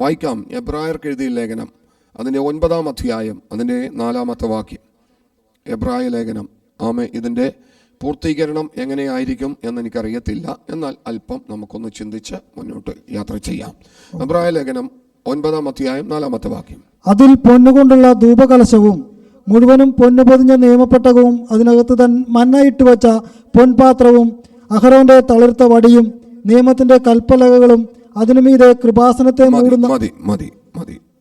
വായിക്കാം. എബ്രായർക്ക് എഴുതിയ ലേഖനം അതിൻ്റെ 9-ാം അധ്യായം അതിൻ്റെ 4-ാമത്തെ വാക്യം. എബ്രായ ലേഖനം. ഇതിൻ്റെ പൂർത്തീകരണം എങ്ങനെയായിരിക്കും എന്നെനിക്കറിയത്തില്ല, എന്നാൽ അല്പം നമുക്കൊന്ന് ചിന്തിച്ച് മുന്നോട്ട് യാത്ര ചെയ്യാം. എബ്രായ ലേഖനം 9-ാം അധ്യായം 4-ാമത്തെ വാക്യം. അതിൽ പൊന്നുകൊണ്ടുള്ള ധൂപകലശവും മുഴുവനും പൊന്നു പൊതിഞ്ഞ നിയമപ്പെട്ടകവും അതിനകത്ത് മന്ന ഇട്ടുവച്ച പൊൻപാത്രവും അഹരോന്റെ തളിർത്ത വടിയും നിയമത്തിന്റെ കൽപ്പലകകളും അതിനുമീതെ കൃപാസനത്തെ മൂടുന്ന. മതി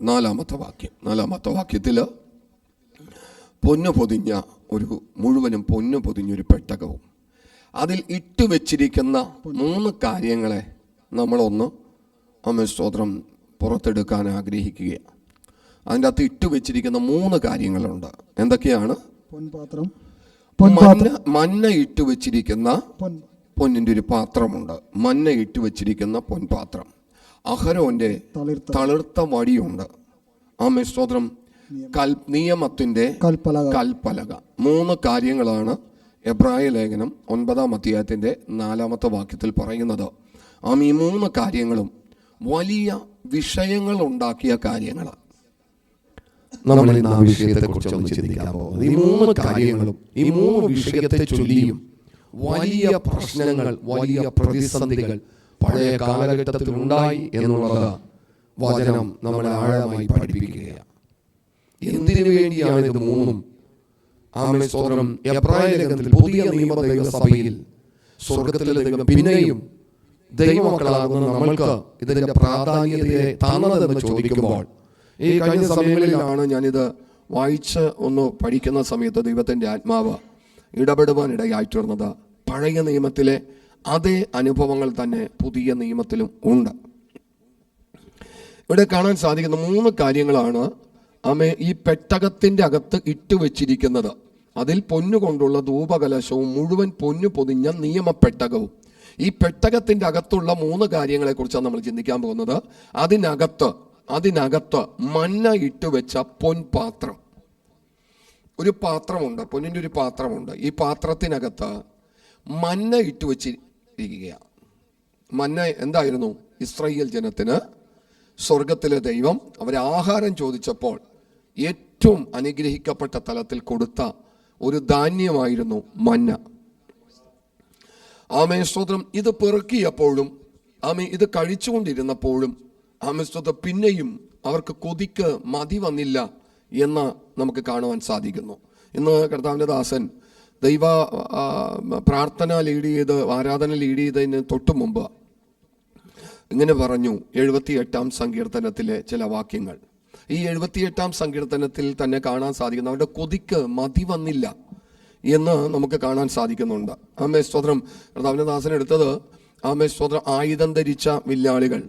4-ാമത്തെ വാക്യം. 4-ാമത്തെ വാക്യത്തിൽ പൊന്നു പൊതിഞ്ഞ മുഴുവനും പൊന്നു പൊതിഞ്ഞൊരു പെട്ടകവും അതിൽ ഇട്ടുവെച്ചിരിക്കുന്ന 3 കാര്യങ്ങളെ നമ്മളൊന്ന് സ്തോത്രം പുറത്തെടുക്കാൻ ആഗ്രഹിക്കുകയാണ്. അതിൻ്റെ അകത്ത് ഇട്ടുവെച്ചിരിക്കുന്ന 3 കാര്യങ്ങളുണ്ട്. എന്തൊക്കെയാണ്? മന്ന ഇട്ടുവെച്ചിരിക്കുന്ന പൊന്നിൻ്റെ ഒരു പാത്രമുണ്ട്. മന്ന ഇട്ടുവെച്ചിരിക്കുന്ന പൊൻപാത്രം. അഹരോന്റെ തളിർത്ത വടിയുണ്ട്. സ്തോത്രം. നിയമത്തിന്റെ കൽപ്പലക. 3 കാര്യങ്ങളാണ് എബ്രായ ലേഖനം 9-ാം അധ്യായത്തിന്റെ 4-ാമത്തെ വാക്യത്തിൽ പറയുന്നത്. ഈ 3 കാര്യങ്ങളും വലിയ വിഷയങ്ങൾ ഉണ്ടാക്കിയ കാര്യങ്ങളാണ്. നമ്മൾ ഇന്ന് ആ വിഷയത്തെക്കുറിച്ച് ചിന്തിക്കാൻ പോകുന്നത്. ഈ 3 കാര്യങ്ങളും ഈ 3 വിഷയത്തെ ചൊല്ലിയും വലിയ പ്രശ്നങ്ങൾ, വലിയ പ്രതിസന്ധികൾ പഴയ കാലഘട്ടത്തിൽ ഉണ്ടായി എന്നുള്ളത് വചനം നമ്മളെ ആഴമായി പഠിപ്പിക്കുകയാണ്. എന്തിനു വേണ്ടിയാണ് ഇത് 3? സ്തോത്രം. എബ്രായ ലേഖനത്തിൽ പുതിയ നിയമ ദൈവസഭയിൽ സ്വർഗത്തിലെ ദൈവം പിന്നെയും ദൈവമക്കളാകുന്ന നമ്മൾക്ക് ഇതിന്റെ പ്രാധാന്യത്തെ തന്നതെന്ന് ചോദിക്കുമ്പോൾ, ഈ കഴിഞ്ഞ സമയങ്ങളിലാണ് ഞാനിത് വായിച്ച് ഒന്ന് പഠിക്കുന്ന സമയത്ത് ദൈവത്തിൻ്റെ ആത്മാവ് ഇടപെടുവാൻ ഇടയായിത്തീർന്നത്. പഴയ നിയമത്തിലെ അതേ അനുഭവങ്ങൾ തന്നെ പുതിയ നിയമത്തിലും ഉണ്ട്. ഇവിടെ കാണാൻ സാധിക്കുന്ന 3 കാര്യങ്ങളാണ് ഈ പെട്ടകത്തിൻ്റെ അകത്ത് ഇട്ടുവെച്ചിരിക്കുന്നത്. അതിൽ പൊന്നുകൊണ്ടുള്ള ധൂപകലശവും മുഴുവൻ പൊന്നു പൊതിഞ്ഞ നിയമപ്പെട്ടകവും. ഈ പെട്ടകത്തിൻ്റെ അകത്തുള്ള 3 കാര്യങ്ങളെക്കുറിച്ചാണ് നമ്മൾ ചിന്തിക്കാൻ പോകുന്നത്. അതിനകത്ത് മന്ന ഇട്ടുവെച്ച പൊൻപാത്രം. ഒരു പാത്രമുണ്ട്, പൊന്നിൻ്റെ ഒരു പാത്രമുണ്ട്. ഈ പാത്രത്തിനകത്ത് മന്ന ഇട്ടുവെച്ചിരിക്കുകയാണ്. മന്ന എന്തായിരുന്നു? ഇസ്രായേൽ ജനത്തിന് സ്വർഗത്തിലെ ദൈവം അവരെ ആഹാരം ചോദിച്ചപ്പോൾ ഏറ്റവും അനുഗ്രഹിക്കപ്പെട്ട തലത്തിൽ കൊടുത്ത ഒരു ധാന്യമായിരുന്നു മന്ന. സ്തോത്രം. ഇത് പെറുക്കിയപ്പോഴും ഇത് കഴിച്ചുകൊണ്ടിരുന്നപ്പോഴും സ്തോത്രം പിന്നെയും അവർക്ക് കൊതിക്ക് മതി വന്നില്ല എന്ന് നമുക്ക് കാണുവാൻ സാധിക്കുന്നു. ഇന്ന് കർത്താവിൻ്റെ ദാസൻ ദൈവ പ്രാർത്ഥന ലീഡ് ചെയ്ത് ആരാധന ലീഡ് ചെയ്തതിന് തൊട്ടു മുമ്പ് ഇങ്ങനെ പറഞ്ഞു. 78-ാം സങ്കീർത്തനത്തിലെ ചില വാക്യങ്ങൾ. ഈ 78-ാം സങ്കീർത്തനത്തിൽ തന്നെ കാണാൻ സാധിക്കുന്നു. അവരുടെ കൊതിക്ക് മതി വന്നില്ല എന്ന് നമുക്ക് കാണാൻ സാധിക്കുന്നുണ്ട്. സ്തോത്രം. കർത്താവിൻ്റെ ദാസൻ എടുത്തത് സ്തോത്രം ആയുധം ധരിച്ച വില്ലാളികൾ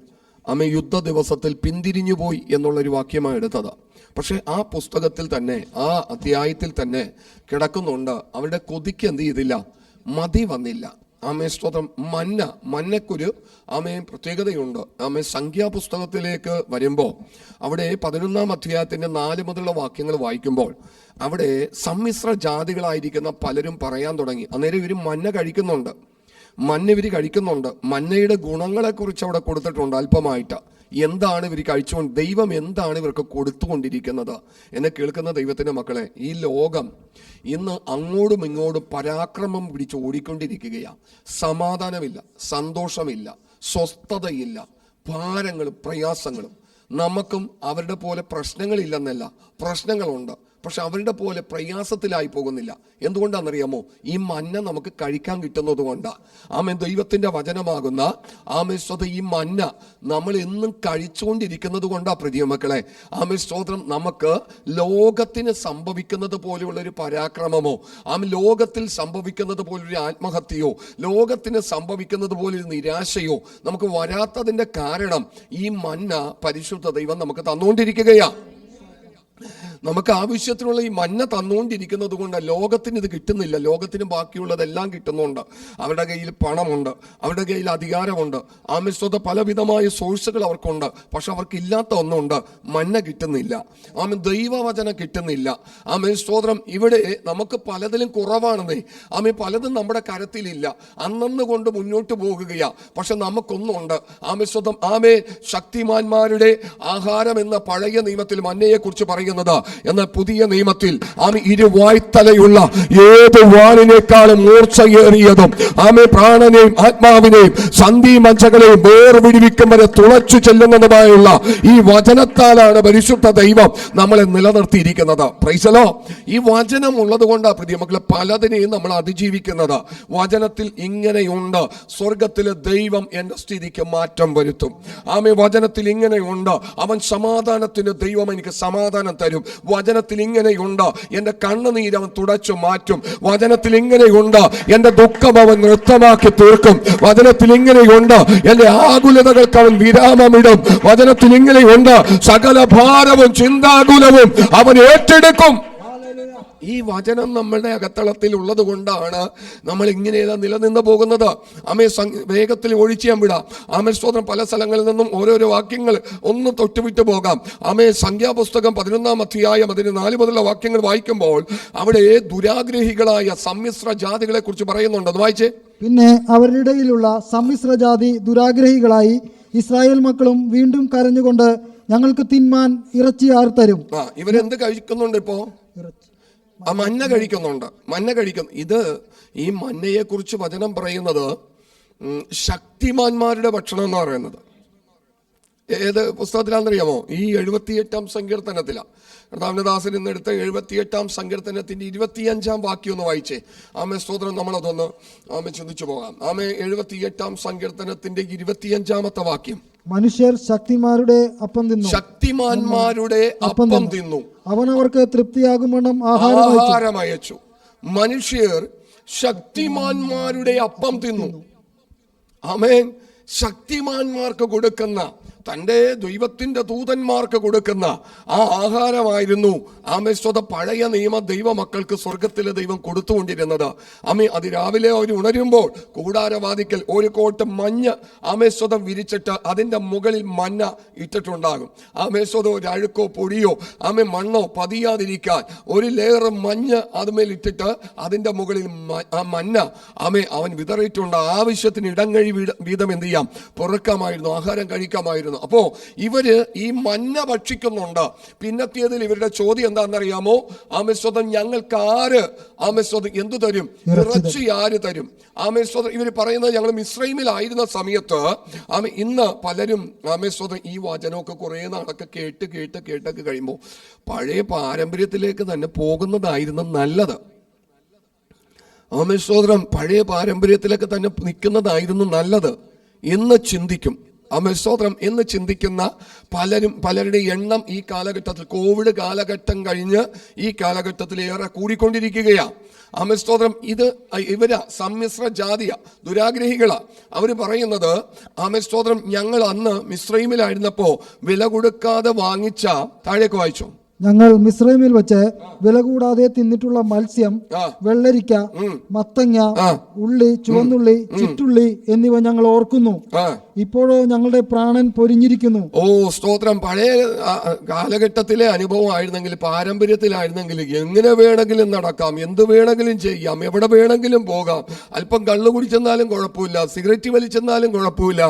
യുദ്ധ ദിവസത്തിൽ പിന്തിരിഞ്ഞു പോയി എന്നുള്ളൊരു വാക്യമാണ് എടുത്തത്. പക്ഷെ ആ പുസ്തകത്തിൽ തന്നെ, ആ അധ്യായത്തിൽ തന്നെ കിടക്കുന്നുണ്ട് അവരുടെ കൊതിക്ക് എന്ത് ചെയ്തില്ല? മതി വന്നില്ല. സ്തോത്രം. മന്നക്കൊരു പ്രത്യേകതയുണ്ട്. സംഖ്യാപുസ്തകത്തിലേക്ക് വരുമ്പോൾ അവിടെ 11-ാം അധ്യായത്തിന്റെ 4 മുതലുള്ള വാക്യങ്ങൾ വായിക്കുമ്പോൾ അവിടെ സമ്മിശ്ര ജാതികളായിരിക്കുന്ന പലരും പറയാൻ തുടങ്ങി. അന്നേരം ഇവർ മന്ന കഴിക്കുന്നുണ്ട്. മന്നയുടെ ഗുണങ്ങളെക്കുറിച്ച് അവിടെ കൊടുത്തിട്ടുണ്ട് അല്പമായിട്ട്. എന്താണ് ഇവർ കഴിച്ചുകൊണ്ട്, ദൈവം എന്താണ് ഇവർക്ക് കൊടുത്തുകൊണ്ടിരിക്കുന്നത് എന്നെ കേൾക്കുന്ന ദൈവത്തിൻ്റെ മക്കളെ, ഈ ലോകം ഇന്ന് അങ്ങോട്ടും ഇങ്ങോട്ടും പരാക്രമം പിടിച്ച് ഓടിക്കൊണ്ടിരിക്കുകയാണ്. സമാധാനമില്ല, സന്തോഷമില്ല, സ്വസ്ഥതയില്ല, ഭാരങ്ങളും പ്രയാസങ്ങളും. നമുക്കും അവരുടെ പോലെ പ്രശ്നങ്ങളില്ലെന്നല്ല, പ്രശ്നങ്ങളുണ്ട്. പക്ഷെ അവരുടെ പോലെ പ്രയാസത്തിലായി പോകുന്നില്ല. എന്തുകൊണ്ടാണെന്നറിയാമോ? ഈ മന്ന നമുക്ക് കഴിക്കാൻ കിട്ടുന്നത് കൊണ്ടാണ്. ദൈവത്തിൻ്റെ വചനമാകുന്ന ഈ മന്ന നമ്മൾ എന്നും കഴിച്ചുകൊണ്ടിരിക്കുന്നത് കൊണ്ടാ പ്രിയ മക്കളെ. സ്തോത്രം. നമുക്ക് ലോകത്തിന് സംഭവിക്കുന്നത് പോലെയുള്ളൊരു പരാക്രമമോ ലോകത്തിൽ സംഭവിക്കുന്നത് പോലൊരു ആത്മഹത്യയോ ലോകത്തിന് സംഭവിക്കുന്നത് പോലൊരു നിരാശയോ നമുക്ക് വരാത്തതിൻ്റെ കാരണം ഈ മന്ന പരിശുദ്ധ ദൈവം നമുക്ക് തന്നുകൊണ്ടിരിക്കുകയാണ്. നമുക്ക് ആവശ്യത്തിനുള്ള ഈ മന്ന തന്നുകൊണ്ടിരിക്കുന്നത് കൊണ്ട് ലോകത്തിന് ഇത് കിട്ടുന്നില്ല. ലോകത്തിന് ബാക്കിയുള്ളതെല്ലാം കിട്ടുന്നുണ്ട്. അവരുടെ കയ്യിൽ പണമുണ്ട്, അവരുടെ കയ്യിൽ അധികാരമുണ്ട്, ആമേൻ പലവിധമായ സോഴ്സുകൾ അവർക്കുണ്ട്. പക്ഷെ അവർക്ക് ഇല്ലാത്ത ഒന്നുണ്ട്, മന്ന കിട്ടുന്നില്ല. ആമേൻ ദൈവവചനം കിട്ടുന്നില്ല. ആമേൻ സ്തോത്രം. ഇവിടെ നമുക്ക് പലതിലും കുറവാണെന്നേ. ആമേൻ പലതും നമ്മുടെ കരത്തിലില്ല. അന്നന്ന് കൊണ്ട് മുന്നോട്ട് പോകുകയാ. പക്ഷെ നമുക്കൊന്നുണ്ട്. ആമേൻ സ്തോത്രം. ആമേൻ ശക്തിമാന്മാരുടെ ആഹാരം എന്ന പഴയ നിയമത്തിൽ മന്നയെ കുറിച്ച് പറയുന്നത്, എന്നാൽ പുതിയ നിയമത്തിൽ ആമേൻ ഇരുവായ്ത്തലയുള്ള ഏത് വാളിനേക്കാളും മൂർച്ചയേറിയതും ആമേൻ പ്രാണനെയും ആത്മാവിനെയും സന്ധി മജ്ജകളെയും വേർപിടിവിക്കും വരെ തുളച്ചു ചെല്ലുന്നതുമായുള്ള ഈ വചനത്താലാണ് പരിശുദ്ധ ദൈവം നമ്മളെ നിലനിർത്തിയിരിക്കുന്നത്. പ്രൈസലോ. ഈ വചനം ഉള്ളത് കൊണ്ടാണ് പ്രിയ മക്കളെ പലതിനെയും നമ്മൾ അതിജീവിക്കുന്നത്. വചനത്തിൽ ഇങ്ങനെയുണ്ട്, സ്വർഗത്തിലെ ദൈവം എന്റെ സ്ഥിതിക്ക് മാറ്റം വരുത്തും. ആമേ വചനത്തിൽ ഇങ്ങനെയുണ്ട്, അവൻ സമാധാനത്തിന് ദൈവം എനിക്ക് സമാധാനം തരും. വചനത്തിൽ ഇങ്ങനെയുണ്ട്, എന്റെ കണ്ണുനീര് അവൻ തുടച്ചു മാറ്റും. വചനത്തിൽ ഇങ്ങനെയുണ്ട്, എന്റെ ദുഃഖം അവൻ നൃത്തമാക്കി തീർക്കും. വചനത്തിൽ ഇങ്ങനെയുണ്ട്, എന്റെ ആകുലതകൾക്ക് അവൻ വിരാമമിടും. വചനത്തിൽ ഇങ്ങനെയുണ്ട്, സകല ഭാരവും ചിന്താകുലവും അവൻ ഏറ്റെടുക്കും. ഈ വചനം നമ്മളുടെ അകത്തളത്തിൽ ഉള്ളത് കൊണ്ടാണ് നമ്മൾ ഇങ്ങനെ നിലനിന്ന് പോകുന്നത്. ആമേ വേഗത്തിൽ ഒഴിച്ചു ഞാൻ വിടാം. ആമേ സ്തോത്രം. പല സ്ഥലങ്ങളിൽ നിന്നും ഓരോരോ വാക്യങ്ങൾ ഒന്ന് തൊട്ടുവിട്ട് പോകാം. ആമേ സംഖ്യാപുസ്തകം 11-ാം അധ്യായം 14 മുതലുള്ള വാക്യങ്ങൾ വായിക്കുമ്പോൾ അവിടെ ദുരാഗ്രഹികളായ സമ്മിശ്ര ജാതികളെ കുറിച്ച് പറയുന്നുണ്ട്. അത് വായിച്ചേ. പിന്നെ അവരുടെ ഇടയിലുള്ള സമ്മിശ്ര ജാതി ദുരാഗ്രഹികളായി ഇസ്രായേൽ മക്കളും വീണ്ടും കരഞ്ഞുകൊണ്ട് ഞങ്ങൾക്ക് തിന്മാൻ ഇറച്ചി ആർ തരും. ഇവരെന്ത് കഴിക്കുന്നുണ്ട്? ഇപ്പോ ആ മന്ന കഴിക്കുന്നുണ്ട്. മന്ന കഴിക്കുന്നു. ഇത് ഈ മന്നയെ കുറിച്ച് വചനം പറയുന്നത് ശക്തിമാന്മാരുടെ ഭക്ഷണം എന്ന് പറയുന്നത് ഏത് പുസ്തകത്തിലാണെന്നറിയാമോ? ഈ 78-ാം സങ്കീർത്തനത്തിലാണ്. കർത്താവിനദാസൻ ഇന്നെടുത്ത 78-ാം സങ്കീർത്തനത്തിന്റെ 25-ാം വാക്യം ഒന്ന് വായിച്ചേ. ആമേ സ്തോത്രം. നമ്മളതൊന്ന് ആമേ ചിന്തിച്ചു പോകാം. ആമേ 78-ാം സങ്കീർത്തനത്തിന്റെ 25-ാമത്തെ വാക്യം. മനുഷ്യർ ശക്തിമാരുടെ അപ്പം തിന്നു, ശക്തിമാന്മാരുടെ അപ്പം തിന്നു, അവൻ അവർക്ക് തൃപ്തിയാകുമെന്നും ആഹാരം അയച്ചു. മനുഷ്യർ ശക്തിമാന്മാരുടെ അപ്പം തിന്നു. ആമേൻ. ശക്തിമാന്മാർക്ക് കൊടുക്കുന്ന, തൻ്റെ ദൈവത്തിൻ്റെ ദൂതന്മാർക്ക് കൊടുക്കുന്ന ആ ആഹാരമായിരുന്നു ആമേ പഴയ നിയമ ദൈവമക്കൾക്ക് സ്വർഗത്തിലെ ദൈവം കൊടുത്തുകൊണ്ടിരുന്നത്. ആമേ അത് രാവിലെ അവർ ഉണരുമ്പോൾ കൂടാരവാതിക്കൽ ഒരു കോട്ട് മഞ്ഞ് ആമേ വിരിച്ചിട്ട് അതിൻ്റെ മുകളിൽ മഞ്ഞ ഇട്ടിട്ടുണ്ടാകും. ആമേ ഒരു അഴുക്കോ പൊടിയോ ആമേ മണ്ണോ പതിയാതിരിക്കാൻ ഒരു ലെയർ മഞ്ഞ് അതുമേൽ ഇട്ടിട്ട് അതിൻ്റെ മുകളിൽ ആ മഞ്ഞ ആമേ അവൻ വിതറിയിട്ടുണ്ട്. ആവശ്യത്തിന് ഇടങ്ങഴി വീതം എന്ത് ചെയ്യാം, പൊറുക്കാമായിരുന്നു, ആഹാരം കഴിക്കാമായിരുന്നു. അപ്പോ ഇവര് ഈ മന്ന ഭക്ഷിക്കുന്നുണ്ട്. പിന്നത്തേതിൽ ഇവരുടെ ചോദ്യം എന്താണെന്നറിയാമോ? ആമേസ്വതം ഞങ്ങൾക്ക് ആര് ആമേസ്വതം എന്തു തരും? ഇറച്ചി ആര് തരും? ആമേസ്വതം ഇവർ പറയുന്നത് ഞങ്ങൾ മിസ്രൈമിലായിരുന്ന സമയത്ത് ഇന്ന് പലരും ആമേസ്വതം ഈ വചനമൊക്കെ കുറെ നാളൊക്കെ കേട്ടൊക്കെ കഴിയുമ്പോൾ പഴയ പാരമ്പര്യത്തിലേക്ക് തന്നെ പോകുന്നതായിരുന്നു നല്ലത്. ആമേസ്വതം പഴയ പാരമ്പര്യത്തിലേക്ക് തന്നെ നിൽക്കുന്നതായിരുന്നു നല്ലത് എന്ന് ചിന്തിക്കും. ആമേസ്തോത്രം എന്ന് ചിന്തിക്കുന്ന പലരുടെ എണ്ണം ഈ കാലഘട്ടത്തിൽ, കോവിഡ് കാലഘട്ടം കഴിഞ്ഞ് ഈ കാലഘട്ടത്തിൽ ഏറെ കൂടിക്കൊണ്ടിരിക്കുകയാണ്. ആമേസ്തോത്രം. ഇവരാ സമ്മിശ്ര ജാതിയ ദുരാഗ്രഹികളാ. അവർ പറയുന്നത് ആമേസ്തോത്രം ഞങ്ങൾ അന്ന് മിസ്രൈമിലായിരുന്നപ്പോ വില കൊടുക്കാതെ വാങ്ങിച്ച, താഴേക്ക് വായിച്ചോ, ഞങ്ങൾ മിസ്രൈമിൽ വെച്ച് വില കൂടാതെ തിന്നിട്ടുള്ള മത്സ്യം, വെള്ളരിക്ക, മത്തങ്ങ, ഉള്ളി, ചുവന്നുള്ളി, ചുറ്റുള്ളി എന്നിവ ഞങ്ങൾ ഓർക്കുന്നു. ഇപ്പോഴോ ഞങ്ങളുടെ പ്രാണൻ പൊരിഞ്ഞിരിക്കുന്നു. ഓ സ്തോത്രം. പഴയ കാലഘട്ടത്തിലെ അനുഭവമായിരുന്നെങ്കിൽ, പാരമ്പര്യത്തിലായിരുന്നെങ്കിൽ എങ്ങനെ വേണമെങ്കിലും നടക്കാം, എന്ത് വേണമെങ്കിലും ചെയ്യാം, എവിടെ വേണമെങ്കിലും പോകാം. അല്പം കള്ളു കുടിച്ചെന്നാലും കുഴപ്പമില്ല, സിഗരറ്റ് വലിച്ചെന്നാലും കുഴപ്പമില്ല,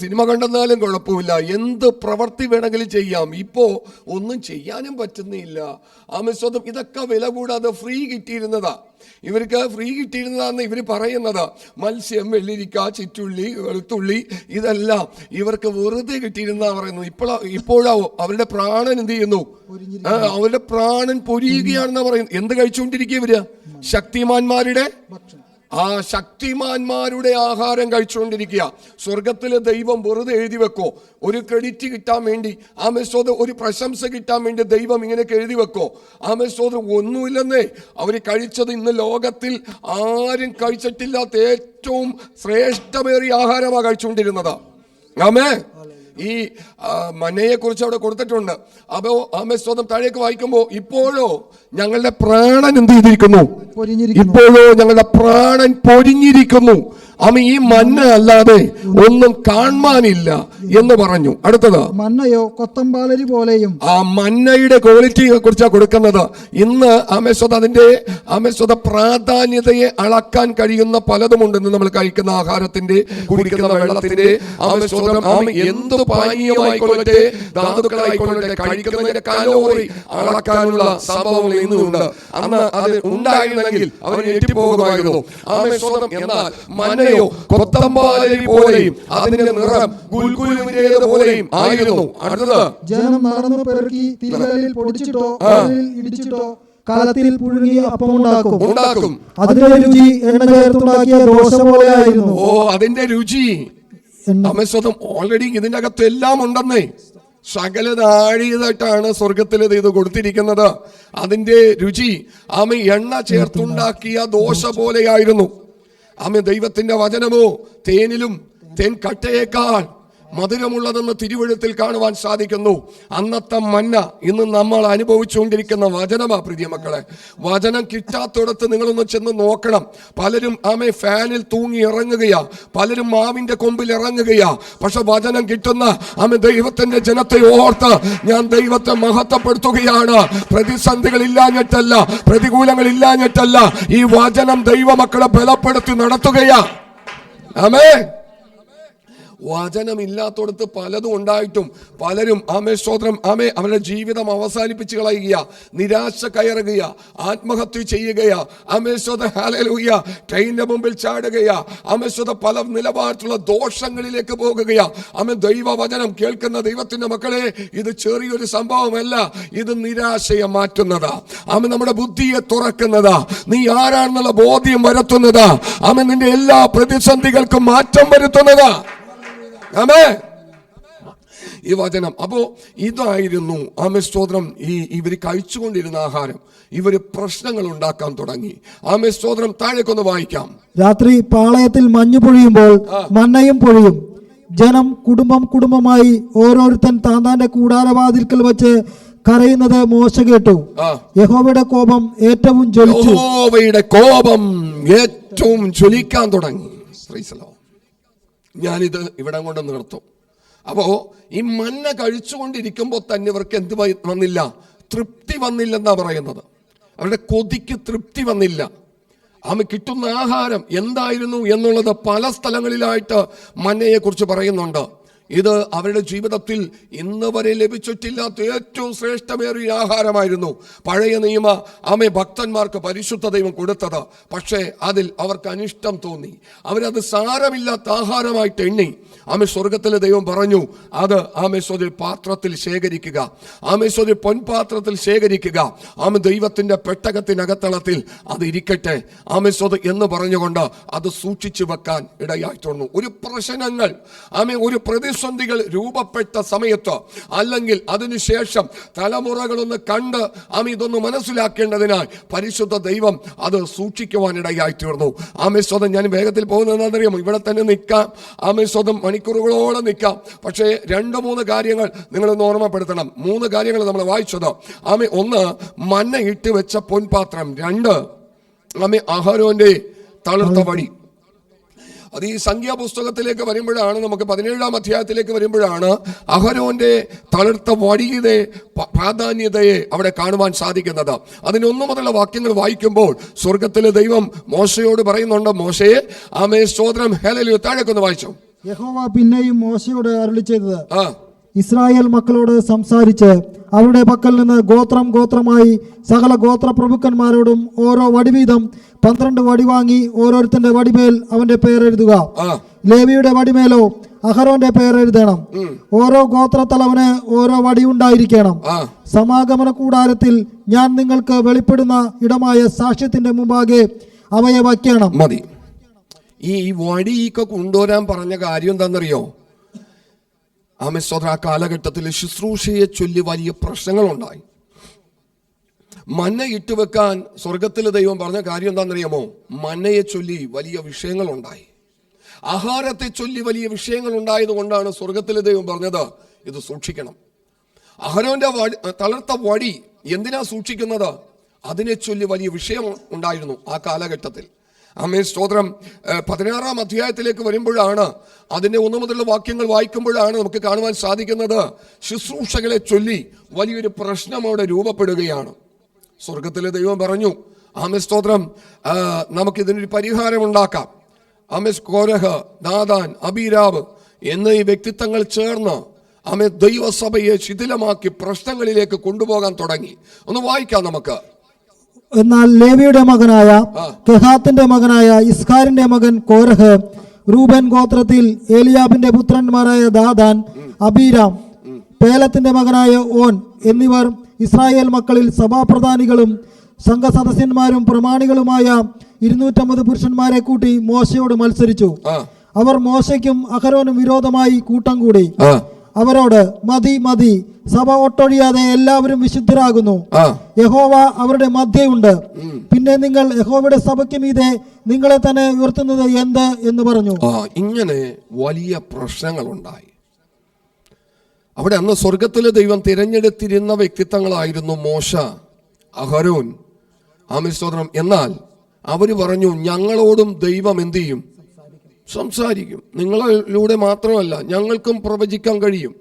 സിനിമ കണ്ടെന്നാലും കുഴപ്പമില്ല, എന്ത് പ്രവൃത്തി വേണമെങ്കിലും ചെയ്യാം. ഇപ്പോ ഒന്നും ചെയ്യാനും പറ്റുന്നില്ല. ആമേസ്വതം. ഇതൊക്കെ വില കൂടാതെ ഫ്രീ കിട്ടിയിരുന്നതാ. ഇവർക്ക് ഫ്രീ കിട്ടിയിരുന്നതാന്ന് ഇവർ പറയുന്നത്. മത്സ്യം, വെള്ളിരിക്ക, ചിറ്റുള്ളി, വെളുത്തുള്ളി ഇതെല്ലാം ഇവർക്ക് വെറുതെ കിട്ടിയിരുന്നാ പറയുന്നത്. ഇപ്പോഴാവോ അവരുടെ പ്രാണൻ എന്ത് ചെയ്യുന്നു? അവരുടെ പ്രാണൻ പൊരിയുകയാണെന്നാ പറയുന്നത്. എന്ത് കഴിച്ചുകൊണ്ടിരിക്കുക ഇവര്? ശക്തിമാന്മാരുടെ ശക്തിമാന്മാരുടെ ആഹാരം കഴിച്ചുകൊണ്ടിരിക്കുക. സ്വർഗത്തിലെ ദൈവം വെറുതെ എഴുതി വെക്കോ? ഒരു ക്രെഡിറ്റ് കിട്ടാൻ വേണ്ടി, ഒരു പ്രശംസ കിട്ടാൻ വേണ്ടി ദൈവം ഇങ്ങനെയൊക്കെ എഴുതി വെക്കോ? ഒന്നുമില്ലെന്നേ. അവർ കഴിച്ചത് ഇന്ന് ലോകത്തിൽ ആരും കഴിച്ചിട്ടില്ലാത്ത ഏറ്റവും ശ്രേഷ്ഠമേറിയ ആഹാരമാണ് കഴിച്ചുകൊണ്ടിരുന്നത്. ആമേ. ഈ മന്നയെ കുറിച്ച് അവിടെ കൊടുത്തിട്ടുണ്ട്. അപ്പോ ആമേ സ്തോത്രം താഴേക്ക് വായിക്കുമ്പോ ഇപ്പോഴോ ഞങ്ങളുടെ പ്രാണൻ എന്ത് ചെയ്തിരിക്കുന്നു? ഇപ്പോഴോ ഞങ്ങളുടെ പ്രാണൻ പൊരിഞ്ഞിരിക്കുന്നു. ആമേ ഈ മന്ന അല്ലാതെ ഒന്നും കാണാനില്ല എന്ന് പറഞ്ഞു. അടുത്തത് മന്നയോ കൊത്തമ്പാലരി പോലെയും. ആ മന്നയുടെ ക്വാളിറ്റിയെ കുറിച്ചാണ് കൊടുക്കുന്നത്. ഇന്ന് ആമേശ്വത അതിന്റെ ആമേശ്വത പ്രാധാന്യതയെ അളക്കാൻ കഴിയുന്ന പലതുമുണ്ടെന്ന് നമ്മൾ കഴിക്കുന്ന ആഹാരത്തിന്റെ, കുടിക്കുന്ന വെള്ളത്തിന്റെ, ആമേശ്വതം എന്ത് പാനീയമായിക്കൊള്ളട്ടെ, ധാതുക്കളായിക്കൊള്ളട്ടെ, കഴിക്കുന്നതിന്റെ കലോറി അളക്കാനുള്ള സംഭവങ്ങൾ ഇന്നുണ്ട്. അന്ന് അത് ഉണ്ടായിരുന്നെങ്കിൽ അവർ ഞെട്ടിപ്പോകുമായിരുന്നു. ആമേശ്വതം എന്നാൽ മന്നയോ കൊത്തമ്പാലരി പോലെയും അതിന്റെ നിറം ഗുൽഗുലുവിന്റേതുപോലെയും ആയിരുന്നു. അടുത്തത് ജനം നടന്നു പെറുക്കി തിരികല്ലിൽ പൊടിച്ചിട്ടോ ഇടിച്ചിട്ടോ കാലത്തിൽ പുഴുങ്ങിയ അപ്പമുണ്ടാക്കും. അതിന്റെ രുചി എണ്ണ ചേർത്തുണ്ടാക്കിയ ദോശ പോലെയായിരുന്നു. ഓ, അതിന്റെ രുചി ആമേശ്വതം ഓൾറെഡി ഇതിന്റെ അകത്ത് എല്ലാം ഉണ്ടെന്നേ. സകലത് ആഴിയതായിട്ടാണ് സ്വർഗത്തിൽ ഇത് കൊടുത്തിരിക്കുന്നത്. അതിന്റെ രുചി ആമേ എണ്ണ ചേർത്തുണ്ടാക്കിയ ദോശ പോലെയായിരുന്നു. ആമേ ദൈവത്തിന്റെ വചനമോ തേനിലും തേൻ കട്ടയേക്കാൾ മധുരമുള്ളതെന്ന് തിരുവെഴുത്തിൽ കാണുവാൻ സാധിക്കുന്നു. അന്നത്തെ മന്ന ഇന്ന് നമ്മൾ അനുഭവിച്ചുകൊണ്ടിരിക്കുന്ന വചനമാ പ്രിയ മക്കളെ. വചനം കിട്ടാത്തിടത്ത് നിങ്ങളൊന്ന് ചെന്ന് നോക്കണം. പലരും ആമേ ഫാനിൽ തൂങ്ങി ഇറങ്ങുകയാ, പലരും മാവിന്റെ കൊമ്പിൽ ഇറങ്ങുകയാ. പക്ഷെ വചനം കിട്ടുന്ന ആമേ ദൈവത്തിന്റെ ജനത്തെ ഓർത്ത് ഞാൻ ദൈവത്തെ മഹത്വപ്പെടുത്തുകയാണ്. പ്രതിസന്ധികൾ ഇല്ലാഞ്ഞിട്ടല്ല, പ്രതികൂലങ്ങൾ ഇല്ലാഞ്ഞിട്ടല്ല, ഈ വചനം ദൈവമക്കളെ ബലപ്പെടുത്തി നടത്തുകയാ. ആമേ വചനമില്ലാത്തടത്ത് പലതും ഉണ്ടായിട്ടും പലരും ആമേ സ്തോത്രം ആമേ അവരുടെ ജീവിതം അവസാനിപ്പിച്ച് കളയുക, നിരാശ കയറുകയ, ആത്മഹത്യ ചെയ്യുകയാ, ആമേ സ്തോത്രം ഹല്ലേലൂയ, ട്രെയിനിന്റെ മുമ്പിൽ ചാടുകയാ, ആമേ സ്തോത്രം പല നിലവാരത്തിലുള്ള ദോഷങ്ങളിലേക്ക് പോകുകയാ. ആമേ ദൈവവചനം കേൾക്കുന്ന ദൈവത്തിന്റെ മക്കളെ, ഇത് ചെറിയൊരു സംഭവമല്ല, ഇത് നിരാശയെ മാറ്റുന്നതാ. ആമേ നമ്മുടെ ബുദ്ധിയെ തുറക്കുന്നതാ, നീ ആരാണെന്നുള്ള ബോധ്യം വരുത്തുന്നതാ. ആമേ നിന്റെ എല്ലാ പ്രതിസന്ധികൾക്കും മാറ്റം വരുത്തുന്നതാ. ആമേ ഈ വചനം. അപ്പോ ഇതായിരുന്നു ആമേ സ്തോത്രം ഇവര് കഴിച്ചുകൊണ്ടിരുന്ന ആഹാരം. ഇവര് പ്രശ്നങ്ങൾ ഉണ്ടാക്കാൻ തുടങ്ങി. ആമേ സ്തോത്രം താഴേക്കൊന്ന് വായിക്കാം. രാത്രി പാളയത്തിൽ മഞ്ഞു പൊഴിയുമ്പോൾ മന്നയും പൊഴിയും. ജനം കുടുംബം കുടുംബമായി ഓരോരുത്തൻ താന്താന്റെ കൂടാരവാതിൽക്കൽ വെച്ച് കരയുന്നത് മോശ കേട്ടു. യഹോവയുടെ കോപം ഏറ്റവും ജ്വലിച്ചു. യഹോവയുടെ കോപം ഏറ്റവും ജ്വലിക്കാൻ തുടങ്ങി. ഞാനിത് ഇവിടെ കൊണ്ട് നിർത്തും. അപ്പോ ഈ മന്ന കഴിച്ചുകൊണ്ടിരിക്കുമ്പോൾ തന്നെ ഇവർക്ക് എന്ത് വന്നില്ല? തൃപ്തി വന്നില്ലെന്നാ പറയുന്നത്. അവരുടെ കൊതിക്ക് തൃപ്തി വന്നില്ല. ആമ കിട്ടുന്ന ആഹാരം എന്തായിരുന്നു എന്നുള്ളത് പല സ്ഥലങ്ങളിലായിട്ട് മന്നയെ കുറിച്ച് പറയുന്നുണ്ട്. ഇത് അവരുടെ ജീവിതത്തിൽ ഇന്ന് വരെ ലഭിച്ചിട്ടില്ലാത്ത ഏറ്റവും ശ്രേഷ്ഠമേറിയ ആഹാരമായിരുന്നു. പഴയ നിയമ ആമേ ഭക്തന്മാർക്ക് പരിശുദ്ധ ദൈവം കൊടുത്തത്. പക്ഷേ അതിൽ അവർക്ക് അനിഷ്ടം തോന്നി. അവരത് സാരമില്ലാത്ത ആഹാരമായിട്ട് എണ്ണി. ആമേ സ്വർഗത്തിലെ ദൈവം പറഞ്ഞു, അത് ആമേ സ്വതിൽ പാത്രത്തിൽ ശേഖരിക്കുക, ആമേ സ്വതിൽ പൊൻപാത്രത്തിൽ ശേഖരിക്കുക, ആമേ ദൈവത്തിന്റെ പെട്ടകത്തിനകത്തളത്തിൽ അത് ഇരിക്കട്ടെ, ആമേ സ്വത് എന്ന് പറഞ്ഞുകൊണ്ട് അത് സൂക്ഷിച്ചു വെക്കാൻ ഇടയായിട്ടുണ്ട്. ഒരു പ്രശ്നങ്ങൾ ആമേ ഒരു പ്രതിസന്ധികൾ രൂപപ്പെട്ട സമയത്ത്, അല്ലെങ്കിൽ അതിനുശേഷം തലമുറകളൊന്ന് കണ്ട് ആമേ ഇതൊന്ന് മനസ്സിലാക്കേണ്ടതിനാൽ പരിശുദ്ധ ദൈവം അത് സൂക്ഷിക്കുവാനിടയായി തീർന്നു. ആമേ സ്വതം ഞാൻ വേഗത്തിൽ പോകുന്നതെന്നറിയാമോ? ഇവിടെ തന്നെ നിൽക്കാം, ആമേ സ്വതം മണിക്കൂറുകളോളം നിൽക്കാം. പക്ഷേ 2-3 കാര്യങ്ങൾ നിങ്ങളൊന്ന് ഓർമ്മപ്പെടുത്തണം. 3 കാര്യങ്ങൾ നമ്മൾ വായിച്ചത്. ആമേ ഒന്ന്, മന്ന ഇട്ട് വെച്ച പൊൻപാത്രം. 2, ആമേ അഹരോന്റെ തളിർത്ത വടി. അത് ഈ സംഖ്യാപുസ്തകത്തിലേക്ക് വരുമ്പോഴാണ്, നമുക്ക് 17-ാം അധ്യായത്തിലേക്ക് വരുമ്പോഴാണ് അഹരോന്റെ തളിർത്ത വടിയുടെ പ്രാധാന്യതയെ അവിടെ കാണുവാൻ സാധിക്കുന്നത്. അതിന് 1 മുതലുള്ള വാക്യങ്ങൾ വായിക്കുമ്പോൾ സ്വർഗത്തിലെ ദൈവം മോശയോട് പറയുന്നുണ്ട്, മോശയെ ആമേ സ്തോത്രം ഹല്ലേലൂയ. താഴേക്കൊന്ന് വായിച്ചു. യഹോവ പിന്നെയും മോശയോട് അരുളി ചെയ്തത്, ഇസ്രായേൽ മക്കളോട് സംസാരിച്ച് അവരുടെ പക്കൽ നിന്ന് ഗോത്രം ഗോത്രമായി സകല ഗോത്ര പ്രഭുക്കന്മാരോടും ഓരോ വടി വീതം 12 വടി വാങ്ങി ഓരോരുത്തന്റെ വടിമേൽ അവന്റെ പേരെഴുതുക. ലേവിയുടെ വടിമേലോ അഹരോന്റെ പേരെഴുതണം. ഓരോ ഗോത്രത്തലവന് ഓരോ വടി ഉണ്ടായിരിക്കണം. സമാഗമന കൂടാരത്തിൽ ഞാൻ നിങ്ങൾക്ക് വെളിപ്പെടുന്ന ഇടമായ സാക്ഷ്യത്തിന്റെ മുമ്പാകെ അവയെ വയ്ക്കണം. മതി. ഈ വടിയൊക്കെ കൊണ്ടുവരാൻ പറഞ്ഞ കാര്യം എന്താണെന്നറിയോ? ആമേ സ്തോത്രം, ആ കാലഘട്ടത്തിൽ ശുശ്രൂഷയെ ചൊല്ലി വലിയ പ്രശ്നങ്ങളുണ്ടായി. മന്ന ഇട്ടുവെക്കാൻ സ്വർഗത്തിലെ ദൈവം പറഞ്ഞ കാര്യം എന്താണെന്നറിയാമോ? മന്നയെ ചൊല്ലി വലിയ വിഷയങ്ങളുണ്ടായി. ആഹാരത്തെ ചൊല്ലി വലിയ വിഷയങ്ങൾ ഉണ്ടായതുകൊണ്ടാണ് സ്വർഗത്തിലെ ദൈവം പറഞ്ഞത് ഇത് സൂക്ഷിക്കണം. അഹരോന്റെ തളർത്ത വടി എന്തിനാ സൂക്ഷിക്കുന്നത്? അതിനെ ചൊല്ലി വലിയ വിഷയം ഉണ്ടായിരുന്നു ആ കാലഘട്ടത്തിൽ. ആമേൻ, സ്തോത്രം. 16-ാം അധ്യായത്തിലേക്ക് വരുമ്പോഴാണ് അതിന്റെ 1 മുതലുള്ള വാക്യങ്ങൾ വായിക്കുമ്പോഴാണ് നമുക്ക് കാണുവാൻ സാധിക്കുന്നത് ശുശ്രൂഷകളെ ചൊല്ലി വലിയൊരു പ്രശ്നം അവിടെ രൂപപ്പെടുകയാണ്. സ്വർഗത്തിലെ ദൈവം പറഞ്ഞു, ആമേൻ, സ്തോത്രം, നമുക്കിതിനൊരു പരിഹാരം ഉണ്ടാക്കാം. ആമേൻ, കോരഹ്, ദാഥാൻ, അബീരാവ് എന്ന ഈ വ്യക്തിത്വങ്ങൾ ചേർന്ന് ആമേൻ ദൈവസഭയെ ശിഥിലമാക്കി പ്രശ്നങ്ങളിലേക്ക് കൊണ്ടുപോകാൻ തുടങ്ങി. ഒന്ന് വായിക്കാം നമുക്ക്. എന്നാൽ ലേവിയുടെ മകനായ കെഹാത്തിന്റെ മകനായ ഇസ്ഹാരിന്റെ മകൻ കോരഹ്, റൂബൻ ഗോത്രത്തിൽ ഏലിയാബിന്റെ പുത്രന്മാരായ ദാഥാൻ, അബീരാം, പേലത്തിന്റെ മകനായ ഓൻ എന്നിവർ ഇസ്രായേൽ മക്കളിൽ സഭാപ്രധാനികളും സംഘസദസ്യന്മാരും പ്രമാണികളുമായ 250 പുരുഷന്മാരെ കൂട്ടി മോശയോട് മത്സരിച്ചു. അവർ മോശയ്ക്കും അഹരോനും വിരോധമായി കൂട്ടം കൂടി. അവരോട്, മതി മതി, സഭ ഒട്ടൊഴിയാതെ എല്ലാവരും വിശുദ്ധരാകുന്നു. യഹോവ അവരുടെ മധ്യയുണ്ട്. പിന്നെ നിങ്ങൾ യഹോവയുടെ സഭയ്ക്ക് മീതെ നിങ്ങളെ തന്നെ ഉയർത്തുന്നത് എന്ത് എന്ന് പറഞ്ഞു. ഇങ്ങനെ വലിയ പ്രശ്നങ്ങൾ ഉണ്ടായി. അവിടെ അന്ന് സ്വർഗത്തിലെ ദൈവം തിരഞ്ഞെടുത്തിരുന്ന വ്യക്തിത്വങ്ങളായിരുന്നു മോശ, അഹരോൻ, ആമേൻ, സ്തോത്രം. എന്നാൽ അവര് പറഞ്ഞു, ഞങ്ങളോടും ദൈവം എന്ത് ചെയ്യും? സംസാരിക്കും. നിങ്ങളിലൂടെ മാത്രമല്ല, ഞങ്ങൾക്കും പ്രവചിക്കാൻ കഴിയും.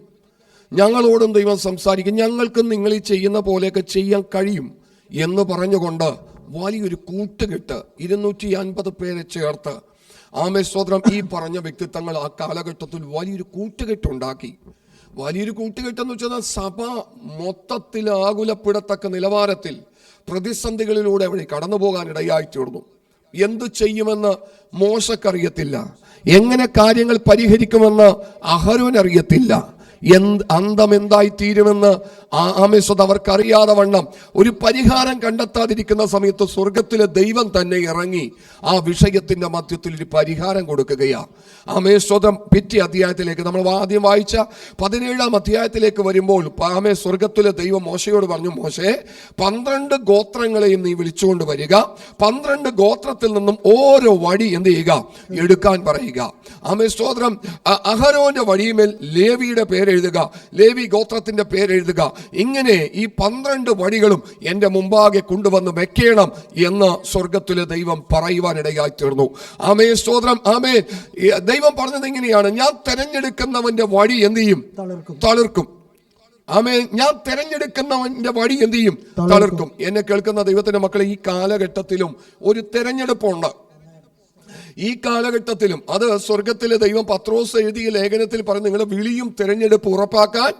ഞങ്ങളോടും ദൈവം സംസാരിക്കും. ഞങ്ങൾക്കും നിങ്ങൾ ഈ ചെയ്യുന്ന പോലെയൊക്കെ ചെയ്യാൻ കഴിയും എന്ന് പറഞ്ഞുകൊണ്ട് വലിയൊരു കൂട്ടുകെട്ട് 250 പേരെ ചേർത്ത്, ആമേൻ, സ്തോത്രം, ഈ പറഞ്ഞ വ്യക്തിത്വങ്ങൾ ആ കാലഘട്ടത്തിൽ വലിയൊരു കൂട്ടുകെട്ടുണ്ടാക്കി. വലിയൊരു കൂട്ടുകെട്ടെന്ന് വെച്ചാൽ സഭ മൊത്തത്തിൽ ആകുലപ്പെടത്തക്ക നിലവാരത്തിൽ പ്രതിസന്ധികളിലൂടെ അവിടെ കടന്നു പോകാൻ ഇടയായി തീർന്നു. എന്തു ചെയ്യുമെന്ന് മോശക്കറിയത്തില്ല. എങ്ങനെ കാര്യങ്ങൾ പരിഹരിക്കുമെന്ന് അഹരോൻ അറിയത്തില്ല. അന്തം എന്തായി തീരുമെന്ന് ആമേശ്വത് അവർക്കറിയാതെ വണ്ണം ഒരു പരിഹാരം കണ്ടെത്താതിരിക്കുന്ന സമയത്ത് സ്വർഗത്തിലെ ദൈവം തന്നെ ഇറങ്ങി ആ വിഷയത്തിന്റെ മധ്യത്തിൽ ഒരു പരിഹാരം കൊടുക്കുകയാണ്. ആമേശ്വതം പിറ്റേ അധ്യായത്തിലേക്ക് നമ്മൾ ആദ്യം വായിച്ച 17-ാം അധ്യായത്തിലേക്ക് വരുമ്പോൾ ആമേ സ്വർഗത്തിലെ ദൈവം മോശയോട് പറഞ്ഞു, മോശേ, 12 ഗോത്രങ്ങളെയും നീ വിളിച്ചുകൊണ്ട് വരിക. 12 ഗോത്രത്തിൽ നിന്നും ഓരോ വടി എന്ത് ചെയ്യുക? എടുക്കാൻ പറയുക. ആമേ സ്തോത്രം. അഹരോന്റെ വടിയുമേൽ ലേവിയുടെ പേരെഴുതുക, ലേവി ഗോത്രത്തിന്റെ പേരെഴുതുക. ഇങ്ങനെ ഈ 12 വടികളും എന്റെ മുമ്പാകെ കൊണ്ടുവന്ന് വെക്കണം എന്ന് സ്വർഗത്തിലെ ദൈവം പറയുവാനിടയായി തീർന്നു. ആമേ സ്തോത്രം. ആമേ. ദൈവം പറഞ്ഞത് ഇങ്ങനെയാണ്, ഞാൻ തെരഞ്ഞെടുക്കുന്നവന്റെ വടി എന്ത് ചെയ്യും? തളിർക്കും. ആമേ. ഞാൻ തെരഞ്ഞെടുക്കുന്നവന്റെ വടി എന്ത് ചെയ്യും? തളിർക്കും. എന്നെ കേൾക്കുന്ന ദൈവത്തിന്റെ മക്കളെ, ഈ കാലഘട്ടത്തിലും ഒരു തെരഞ്ഞെടുപ്പുണ്ട്. ഈ കാലഘട്ടത്തിലും അത് സ്വർഗത്തിലെ ദൈവം പത്രോസ് എഴുതിയ ലേഖനത്തിൽ പറഞ്ഞ് നിങ്ങളുടെ വിളിയും തെരഞ്ഞെടുപ്പ് ഉറപ്പാക്കാൻ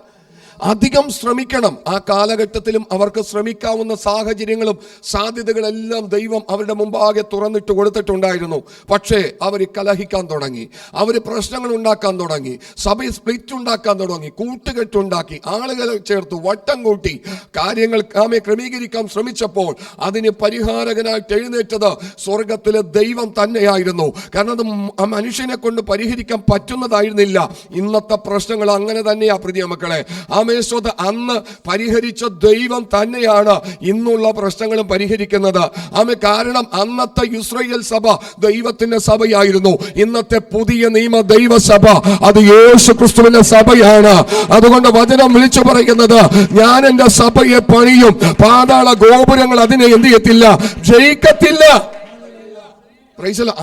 അധികം ശ്രമിക്കണം. ആ കാലഘട്ടത്തിലും അവർക്ക് ശ്രമിക്കാവുന്ന സാഹചര്യങ്ങളും സാധ്യതകളെല്ലാം ദൈവം അവരുടെ മുമ്പാകെ തുറന്നിട്ട് കൊടുത്തിട്ടുണ്ടായിരുന്നു. പക്ഷേ അവർ കലഹിക്കാൻ തുടങ്ങി, അവർ പ്രശ്നങ്ങൾ ഉണ്ടാക്കാൻ തുടങ്ങി, സഭ സ്പ്ലിറ്റ് ഉണ്ടാക്കാൻ തുടങ്ങി, കൂട്ടുകെട്ടുണ്ടാക്കി, ആളുകളെ ചേർത്ത് വട്ടം കൂട്ടി കാര്യങ്ങൾ ക്രമീകരിക്കാൻ ശ്രമിച്ചപ്പോൾ അതിന് പരിഹാരകനായിട്ട് എഴുന്നേറ്റത് സ്വർഗത്തിലെ ദൈവം തന്നെയായിരുന്നു. കാരണം അത് മനുഷ്യനെ കൊണ്ട് പരിഹരിക്കാൻ പറ്റുന്നതായിരുന്നില്ല. ഇന്നത്തെ പ്രശ്നങ്ങൾ അങ്ങനെ തന്നെയാ പ്രിയ മക്കളെ. ആമേശ്വത അന്ന് പരിഹരിച്ച ദൈവം തന്നെയാണ് ഇന്നുള്ള പ്രശ്നങ്ങളും പരിഹരിക്കുന്നത്. കാരണം അന്നത്തെ ഇസ്രായേൽ സഭ ദൈവത്തിന്റെ സഭയായിരുന്നു. ഇന്നത്തെ പുതിയ നിയമ ദൈവസഭ അത് യേശു ക്രിസ്തുവിന്റെ സഭയാണ്. അതുകൊണ്ട് വചനം വിളിച്ചു പറയുന്നത്, ഞാൻ എന്റെ സഭയെ പണിയും, പാതാള ഗോപുരങ്ങൾ അതിനെ എന്ത് ചെയ്യത്തില്ല? ജയിക്കത്തില്ല.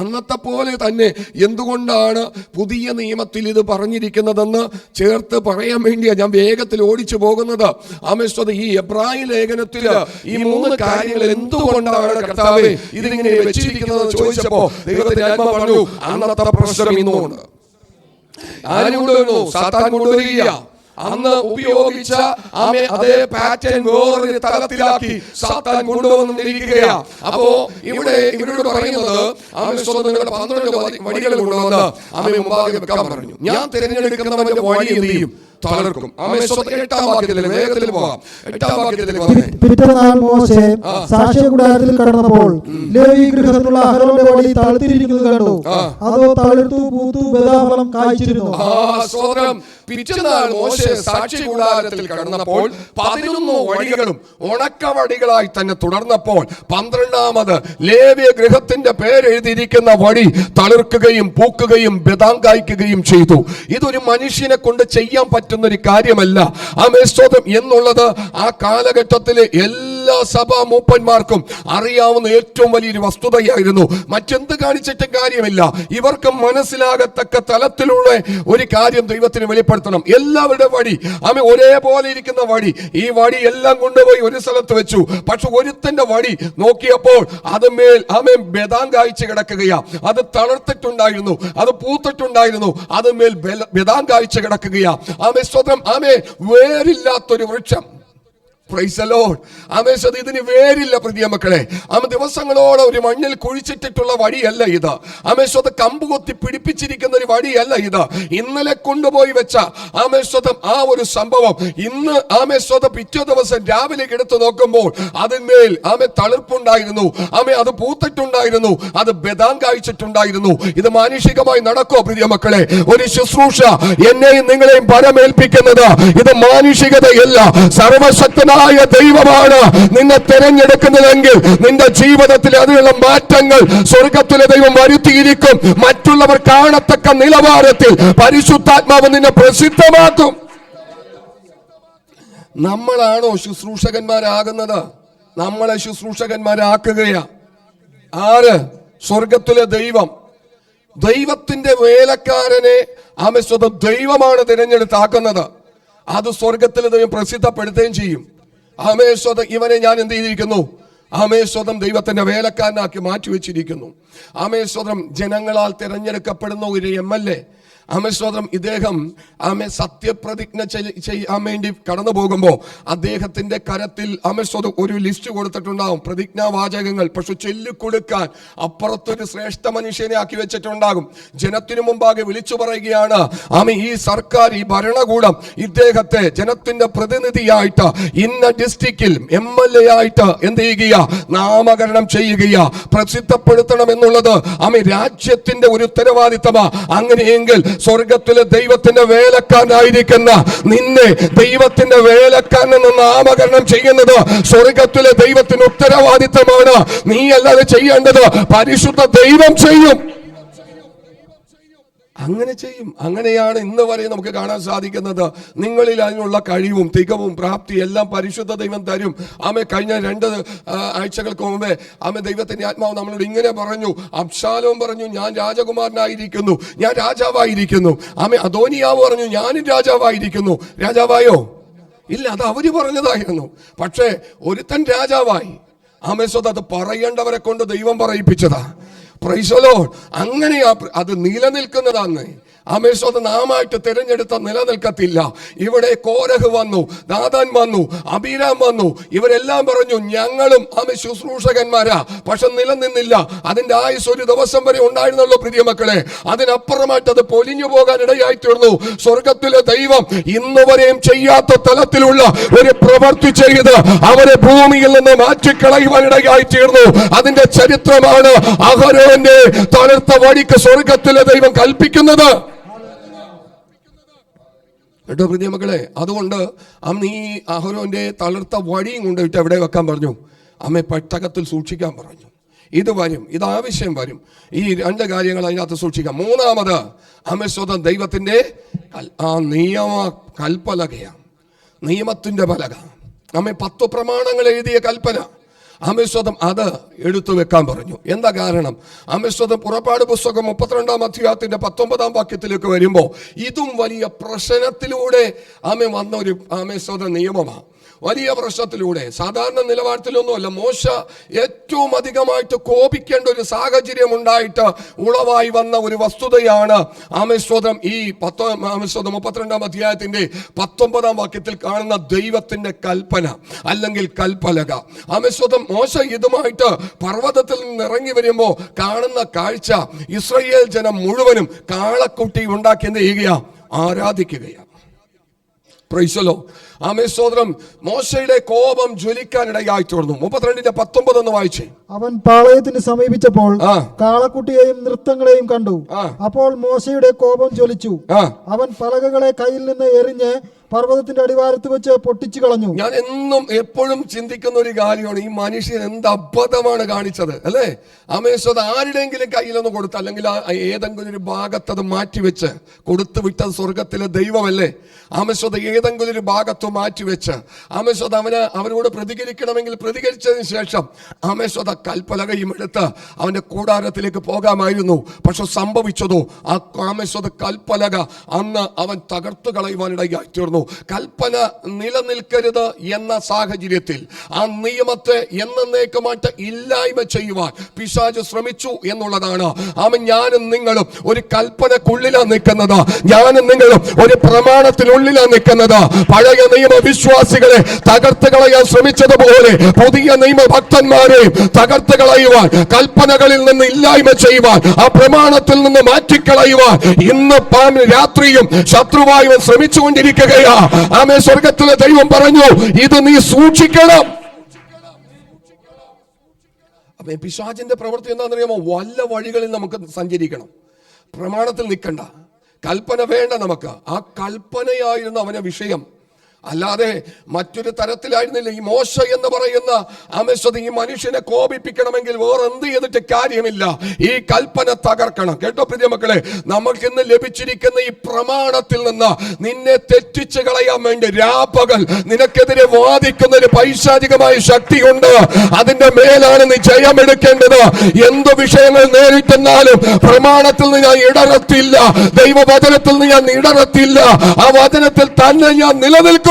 അന്നത്തെ പോലെ തന്നെ എന്തുകൊണ്ടാണ് പുതിയ നിയമത്തിൽ ഇത് പറഞ്ഞിരിക്കുന്നതെന്ന് ചേർത്ത് പറയാൻ വേണ്ടിയാ ഞാൻ വേഗത്തിൽ ഓടിച്ചു പോകുന്നത്. ആമേശ്വത, ഈ എബ്രായ ലേഖനത്തില് ഈ 3 കാര്യങ്ങൾ എന്തുകൊണ്ടാണ് കർത്താവേ ഇതിങ്ങനെ വെച്ചിരിക്കുന്നത് ചോദിച്ചപ്പോ ദൈവത്തിന്റെ ആത്മാവ് പറഞ്ഞു, അന്നത്തെ പ്രശ്നം ഇന്നുണ്ട്. ആരും കൊണ്ടുവരുന്നു? സാത്താൻ കൊണ്ടുവരിക. അന്ന് ഉപയോഗിച്ച അതേ പാറ്റേൺ വേറൊരു തലത്തിലാക്കി സാത്താൻ കൊണ്ടുവന്നിരിക്കുകയാ. അപ്പോ ഇവരോട് പറയുന്നത്, നിങ്ങളുടെ 12 വടികൾ കൊണ്ടുവന്ന് മുമ്പാകെ വെക്കാൻ പറഞ്ഞു. ഞാൻ തിരഞ്ഞെടുക്കുന്നവന്റെ വടി എന്ത് ചെയ്യും? തളർക്കും. ആമേൻ. 8-ാം വാക്യത്തിൽ വേഗത്തിൽ പോകാം. 8-ാം വാക്യത്തിൽ പോകാം. പിറ്റേന്നാൾ മോശെ സാക്ഷ്യകൂടാരത്തിൽ കടന്നപ്പോൾ ലേവി ഗൃഹത്തിലുള്ള അഹരോന്റെ വടി തളിർത്തിരിക്കുന്നത് കണ്ടു. അതോ തളിർത്തു പൂത്തു ബദാഫലം കായ്ച്ചിരുന്നു. പിറ്റേന്നാൾ മോശെ സാക്ഷ്യകൂടാരത്തിൽ കടന്നപ്പോൾ 11 വടികളും ഉണക്കവടികളായി തന്നെ തുടർന്നപ്പോൾ 12ാമത് ലേവ്യ ഗൃഹത്തിന്റെ പേരെഴുതിയിരിക്കുന്ന വടി തളിർക്കുകയും പൂക്കുകയും ബദാം കായ്ക്കുകയും ചെയ്തു. ഇതൊരു മനുഷ്യനെ കൊണ്ട് ചെയ്യാൻ പറ്റുന്ന ഒരു കാര്യമല്ല. ആമേൻ. സ്തോത്രം. എന്നുള്ളത് ആ കാലഘട്ടത്തിലെ എല്ലാ സഭാ മൂപ്പന്മാർക്കും അറിയാവുന്ന ഏറ്റവും വലിയൊരു വസ്തുതയായിരുന്നു. മറ്റെന്ത് കാണിച്ചിട്ടും കാര്യമില്ല. ഇവർക്ക് മനസ്സിലാകത്തക്ക തലത്തിലുള്ള ഒരു കാര്യം ദൈവത്തിന് വെളിപ്പെടുത്തണം. എല്ലാവരുടെ വടി ആമേൻ ഒരേപോലെ ഇരിക്കുന്ന വടി, ഈ വടി എല്ലാം കൊണ്ടുപോയി ഒരു സ്ഥലത്ത് വെച്ചു. പക്ഷെ ഒരുത്തന്റെ വടി നോക്കിയപ്പോൾ അത് മേൽ ആമേൻ ബദാം കായ്ച്ചു കിടക്കുകയാ. അത് തളർത്തിട്ടുണ്ടായിരുന്നു, അത് പൂത്തിട്ടുണ്ടായിരുന്നു, അത് മേൽ ബദാം കായ്ച്ചു കിടക്കുകയാ. ആമേൻ. സ്തോത്രം. ആമേൻ. വേരില്ലാത്തൊരു വൃക്ഷം. Praise the Lord. ആമേൻ. ഇതിന് വേരില്ല പ്രിയ മക്കളെ. ആമേൻ. ദിവസങ്ങളോടെ ഒരു മണ്ണിൽ കുഴിച്ചിട്ടിട്ടുള്ള വടിയല്ല ഇത്. ആമേൻ. കമ്പ് കൊത്തി പിടിപ്പിച്ചിരിക്കുന്ന ഒരു വടിയല്ല ഇത്. ഇന്നലെ കൊണ്ടുപോയി വെച്ച ആമേൻ ആ ഒരു സംഭവം ഇന്ന് ആമേൻ പിറ്റേ ദിവസം രാവിലെ എടുത്തു നോക്കുമ്പോൾ അതിന്മേൽ ആമേൻ തളിർപ്പുണ്ടായിരുന്നു. ആമേൻ. അത് പൂത്തിട്ടുണ്ടായിരുന്നു, അത് ബദാം കായ്ച്ചിട്ടുണ്ടായിരുന്നു. ഇത് മാനുഷികമായി നടക്കോ പ്രിയ മക്കളെ? ഒരു ശുശ്രൂഷ എന്നെയും നിങ്ങളെയും പരമേൽപ്പിക്കുന്നത് ഇത് മാനുഷികതയല്ല. സർവശക്തനായ ദൈവമാണ് നിന്നെ തിരഞ്ഞെടുക്കുന്നതെങ്കിൽ നിന്റെ ജീവിതത്തിൽ അതിനുള്ള മാറ്റങ്ങൾ സ്വർഗത്തിലെ ദൈവം വരുത്തിയിരിക്കും. മറ്റുള്ളവർ കാണത്തക്ക നിലവാരത്തിൽ പരിശുദ്ധാത്മാവ് നിന്നെ പ്രസിദ്ധമാക്കും. നമ്മളാണോ ശുശ്രൂഷകന്മാരാകുന്നത്? നമ്മളെ ശുശ്രൂഷകന്മാരാക്കുകയാ ആര്? സ്വർഗത്തിലെ ദൈവം. ദൈവത്തിന്റെ വേലക്കാരനെ ആമേൻ ദൈവമാണ് തിരഞ്ഞെടുത്താക്കുന്നത്. അത് സ്വർഗത്തിലെ ദൈവം പ്രസിദ്ധപ്പെടുത്തുകയും ചെയ്യും. ആമേൻ. ഇവനെ ഞാൻ എന്ത് ചെയ്തിരിക്കുന്നു? ആമേൻ. ദൈവത്തിന്റെ വേലക്കാരനാക്കി മാറ്റിവെച്ചിരിക്കുന്നു. ആമേൻ. ജനങ്ങളാൽ തിരഞ്ഞെടുക്കപ്പെടുന്ന ഒരു MLA. ആമേൻ. ഇദ്ദേഹം ആമേൻ സത്യപ്രതിജ്ഞ ചെയ്യാൻ വേണ്ടി കടന്നു പോകുമ്പോൾ അദ്ദേഹത്തിന്റെ കരത്തിൽ ആമേൻ ഒരു ലിസ്റ്റ് കൊടുത്തിട്ടുണ്ടാകും, പ്രതിജ്ഞാവാചകങ്ങൾ. പക്ഷെ ചൊല്ലിക്കൊടുക്കാൻ അപ്പുറത്തൊരു ശ്രേഷ്ഠ മനുഷ്യനെ ആക്കി വെച്ചിട്ടുണ്ടാകും. ജനത്തിനു മുമ്പാകെ വിളിച്ചു പറയുകയാണ്, ആമേൻ, ഈ സർക്കാർ, ഈ ഭരണകൂടം ഇദ്ദേഹത്തെ ജനത്തിന്റെ പ്രതിനിധിയായിട്ട് ഇന്ന ഡിസ്ട്രിക്റ്റിൽ MLA ആയിട്ട് എന്ത് ചെയ്യുക? നാമകരണം ചെയ്യുക, പ്രസിദ്ധപ്പെടുത്തണം എന്നുള്ളത് ആമേൻ രാജ്യത്തിന്റെ ഒരു ഉത്തരവാദിത്തമാ. അങ്ങനെയെങ്കിൽ സ്വർഗത്തിലെ ദൈവത്തിന്റെ വേലക്കാരനായിരിക്കുന്ന നിന്നെ ദൈവത്തിന്റെ വേലക്കാരനെന്ന് നാമകരണം ചെയ്യുന്നത് സ്വർഗത്തിലെ ദൈവത്തിന് ഉത്തരവാദിത്തമാണ്. നീ അല്ലാതെ ചെയ്യേണ്ടത് പരിശുദ്ധ ദൈവം ചെയ്യും. അങ്ങനെ ചെയ്യും. അങ്ങനെയാണ് ഇന്ന് വരെ നമുക്ക് കാണാൻ സാധിക്കുന്നത്. നിങ്ങളിൽ അതിനുള്ള കഴിവും തികവും പ്രാപ്തി എല്ലാം പരിശുദ്ധ ദൈവം തരും. ആമേ. കഴിഞ്ഞ 2 ആഴ്ചകൾക്ക് മുമ്പേ ആമേ ദൈവത്തിന്റെ ആത്മാവ് നമ്മളോട് ഇങ്ങനെ പറഞ്ഞു. അബ്ശാലോം പറഞ്ഞു, ഞാൻ രാജകുമാരനായിരിക്കുന്നു, ഞാൻ രാജാവായിരിക്കുന്നു. ആമേ. അദോനിയാവ് പറഞ്ഞു, ഞാനും രാജാവായിരിക്കുന്നു. രാജാവായോ? ഇല്ല, അത് അവര് പറഞ്ഞതായിരുന്നു. പക്ഷേ ഒരുത്തൻ രാജാവായി. ആമേ. അത് പറയേണ്ടവരെ കൊണ്ട് ദൈവം പറയിപ്പിച്ചതാ. Price the Lord. അങ്ങനെയാ അത് നിലനിൽക്കുന്നതാന്ന്. ആമേൻ. നാമായിട്ട് തിരഞ്ഞെടുത്ത നിലനിൽക്കത്തില്ല. ഇവിടെ കോരഹ് വന്നു, ദാഥാൻ വന്നു, അബീരാം വന്നു. ഇവരെല്ലാം പറഞ്ഞു ഞങ്ങളും ആമേൻ ശുശ്രൂഷകന്മാരാ. പക്ഷെ നിലനിന്നില്ല. അതിന്റെ ആയുസ് ഒരു ദിവസം വരെ ഉണ്ടായിരുന്നുള്ളൂ പ്രിയ മക്കളെ. അതിനപ്പുറമായിട്ട് അത് പൊലിഞ്ഞു പോകാൻ ഇടയായി തീർന്നു. സ്വർഗത്തിലെ ദൈവം ഇന്ന് വരെയും ചെയ്യാത്ത തലത്തിലുള്ള ഒരു പ്രവൃത്തി ചെയ്ത് അവരെ ഭൂമിയിൽ നിന്ന് മാറ്റിക്കളയുവാൻ ഇടയായി തീർന്നു. അതിന്റെ ചരിത്രമാണ് അഹരോന്റെ തളർത്ത വടിക്ക് സ്വർഗത്തിലെ ദൈവം കൽപ്പിക്കുന്നത്. കേട്ടോ പ്രിയ മക്കളെ? അതുകൊണ്ട് അന്ന് ഈ അഹരോന്റെ തളർത്ത വടിയും കൊണ്ടിട്ട് എവിടെ വെക്കാൻ പറഞ്ഞു? അമ്മ പെട്ടകത്തിൽ സൂക്ഷിക്കാൻ പറഞ്ഞു. ഇത് വരും, ഇത് ആവശ്യം വരും. ഈ 2 കാര്യങ്ങൾ അതിനകത്ത് സൂക്ഷിക്കാം. 3ാമത് അമ്മ ദൈവത്തിന്റെ നിയമ കൽപ്പലകയാണ്. നിയമത്തിന്റെ പലക. അമ്മ 10 പ്രമാണങ്ങൾ എഴുതിയ കൽപ്പന. ആമേശ്വതം അത് എടുത്തു വെക്കാൻ പറഞ്ഞു. എന്താ കാരണം? ആമേശ്വതം പുറപ്പാട് പുസ്തകം 32-ാം അധ്യായത്തിന്റെ 19-ാം വാക്യത്തിലേക്ക് വരുമ്പോൾ ഇതും വലിയ പ്രശ്നത്തിലൂടെ ആമേ വന്ന ഒരു ആമേശ്വത നിയമമാണ്. വലിയ പ്രശ്നത്തിലൂടെ, സാധാരണ നിലവാരത്തിലൊന്നുമല്ല. മോശ ഏറ്റവും അധികമായിട്ട് കോപിക്കേണ്ട ഒരു സാഹചര്യം ഉണ്ടായിട്ട് ഉളവായി വന്ന ഒരു വസ്തുതയാണ് ആമേശ്വതം ഈ 32-ാം അധ്യായത്തിന്റെ 19-ാം വാക്യത്തിൽ കാണുന്ന ദൈവത്തിന്റെ കൽപ്പന അല്ലെങ്കിൽ കൽപ്പലക. ആമേശ്വതം മോശ ഇതുമായിട്ട് പർവ്വതത്തിൽ നിന്ന് ഇറങ്ങി വരുമ്പോൾ കാണുന്ന കാഴ്ച ഇസ്രായേൽ ജനം മുഴുവനും കാളക്കുട്ടി ഉണ്ടാക്കി എന്ത് ചെയ്യുകയാ? ആരാധിക്കുകയാണ്. പ്രൈസലോ. ആമേൻ സ്തോത്രം. മോശയുടെ കോപം ജ്വലിക്കാനിടയായി തീർന്നു. 32:19 എന്ന് വായിച്ചേ. അവൻ പാളയത്തിന് സമീപിച്ചപ്പോൾ കാളക്കുട്ടിയെയും നൃത്തങ്ങളെയും കണ്ടു. അപ്പോൾ മോശയുടെ കോപം ജ്വലിച്ചു. അവൻ പലകകളെ കയ്യിൽ നിന്ന് എറിഞ്ഞ് പർവ്വതത്തിന്റെ അടിവാരത്ത് വെച്ച് പൊട്ടിച്ചു കളഞ്ഞു. ഞാൻ എപ്പോഴും ചിന്തിക്കുന്ന ഒരു കാര്യമാണ്, ഈ മനുഷ്യൻ എന്ത് അബദ്ധമാണ് കാണിച്ചത് അല്ലേ? ആമേശ്വത് ആരുടെയെങ്കിലും കയ്യിലൊന്ന് കൊടുത്ത്, അല്ലെങ്കിൽ ഏതെങ്കിലും ഒരു ഭാഗത്ത് അത് മാറ്റിവെച്ച് കൊടുത്തു വിട്ടത് സ്വർഗത്തിലെ ദൈവമല്ലേ? ആമേശ്വത് ഏതെങ്കിലും ഒരു ഭാഗത്ത് മാറ്റിവെച്ച് ആമേശ്വത് അവനോട് പ്രതികരിക്കണമെങ്കിൽ പ്രതികരിച്ചതിന് ശേഷം ആമേശ്വത കൽപ്പലകയും എടുത്ത് അവന്റെ കൂടാരത്തിലേക്ക് പോകാമായിരുന്നു. പക്ഷെ സംഭവിച്ചതോ, ആ ആമേശ്വത കൽപ്പലക അന്ന് അവൻ തകർത്തു കളയുവാനിടയായി തീർന്നു. കൽപ്പന നിലനിൽക്കരുത് എന്ന സാഹചര്യത്തിൽ ആ നിയമത്തെ എന്നേക്കുമായിട്ട് ഇല്ലായ്മ ചെയ്യുവാൻ പിശാച് ശ്രമിച്ചു എന്നുള്ളതാണ്. ഞാനും നിങ്ങളും ഒരു കൽപ്പനക്കുള്ളിലാണ് നിൽക്കുന്നത്. ഞാനും നിങ്ങളും ഒരു പ്രമാണത്തിനുള്ളിലാണ് നിൽക്കുന്നത്. പഴയ നിയമ വിശ്വാസികളെ തകർത്ത് കളയാൻ ശ്രമിച്ചതുപോലെ പുതിയ നിയമ ഭക്തന്മാരെ തകർത്ത് കളയുവാൻ, കൽപ്പനകളിൽ നിന്ന് ഇല്ലായ്മ ചെയ്യുവാൻ, ആ പ്രമാണത്തിൽ നിന്ന് മാറ്റിക്കളയുവാൻ ഇന്ന് രാത്രിയും ശത്രുവായവൻ ശ്രമിച്ചുകൊണ്ടിരിക്കുകയാണ്. ആമേൻ. സ്വർഗത്തിലെ ദൈവം പറഞ്ഞു, ഇത് നീ സൂക്ഷിക്കണം. അപ്പൊ പിശാചിന്റെ പ്രവൃത്തി എന്താണെന്നറിയാമോ? വല്ല വഴികളിൽ നമുക്ക് സഞ്ചരിക്കണം, പ്രമാണത്തിൽ നിൽക്കണ്ട, കൽപ്പന വേണ്ട നമുക്ക്. ആ കൽപ്പനയായിരുന്നു അവന്റെ വിഷയം, അല്ലാതെ മറ്റൊരു തരത്തിലായിരുന്നില്ല. ഈ മോശ എന്ന് പറയുന്ന ആമേശ്വത ഈ മനുഷ്യനെ കോപിപ്പിക്കണമെങ്കിൽ വേറെ എന്ത് ചെയ്തിട്ട് കാര്യമില്ല, ഈ കൽപ്പന തകർക്കണം. കേട്ടോ പ്രിയ മക്കളെ, നമുക്ക് ഇന്ന് ലഭിച്ചിരിക്കുന്ന ഈ പ്രമാണത്തിൽ നിന്ന് നിന്നെ തെറ്റിച്ച് കളയാൻ വേണ്ടി രാപ്പകൽ നിനക്കെതിരെ വാദിക്കുന്ന ഒരു പൈശാചികമായ ശക്തിയുണ്ട്. അതിന്റെ മേലാണ് നീ ജയമെടുക്കേണ്ടത്. എന്ത് വിഷയങ്ങൾ നേരിട്ടെന്നാലും പ്രമാണത്തിൽ നിന്ന് ഞാൻ ഇടറത്തില്ല, ദൈവവചനത്തിൽ നിന്ന് ഞാൻ ഇടറത്തില്ല, ആ വചനത്തിൽ തന്നെ ഞാൻ നിലനിൽക്കും.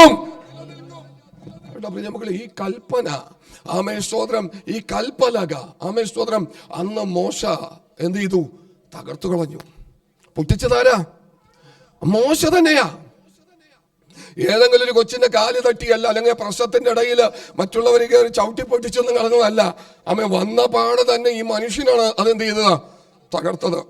ഈ കൽപ്പന, ആമേൻ സ്തോത്രം, ഈ കൽപ്പലക, ആമേൻ സ്തോത്രം, അന്ന് മോശ എന്ത് ചെയ്തു? തകർത്തു കളഞ്ഞു. പൊട്ടിച്ചതാരാ? മോശ തന്നെയാ. ഏതെങ്കിലും ഒരു കൊച്ചിന്റെ കാല് തട്ടിയല്ല, അല്ലെങ്കിൽ പ്രശ്നത്തിന്റെ ഇടയിൽ മറ്റുള്ളവർ കയറി ചവിട്ടി പൊട്ടിച്ചൊന്നും കളഞ്ഞതല്ല. ആമേൻ. വന്ന പാട് തന്നെ ഈ മനുഷ്യനാണ് അതെന്ത് ചെയ്തത്? തകർത്തത്.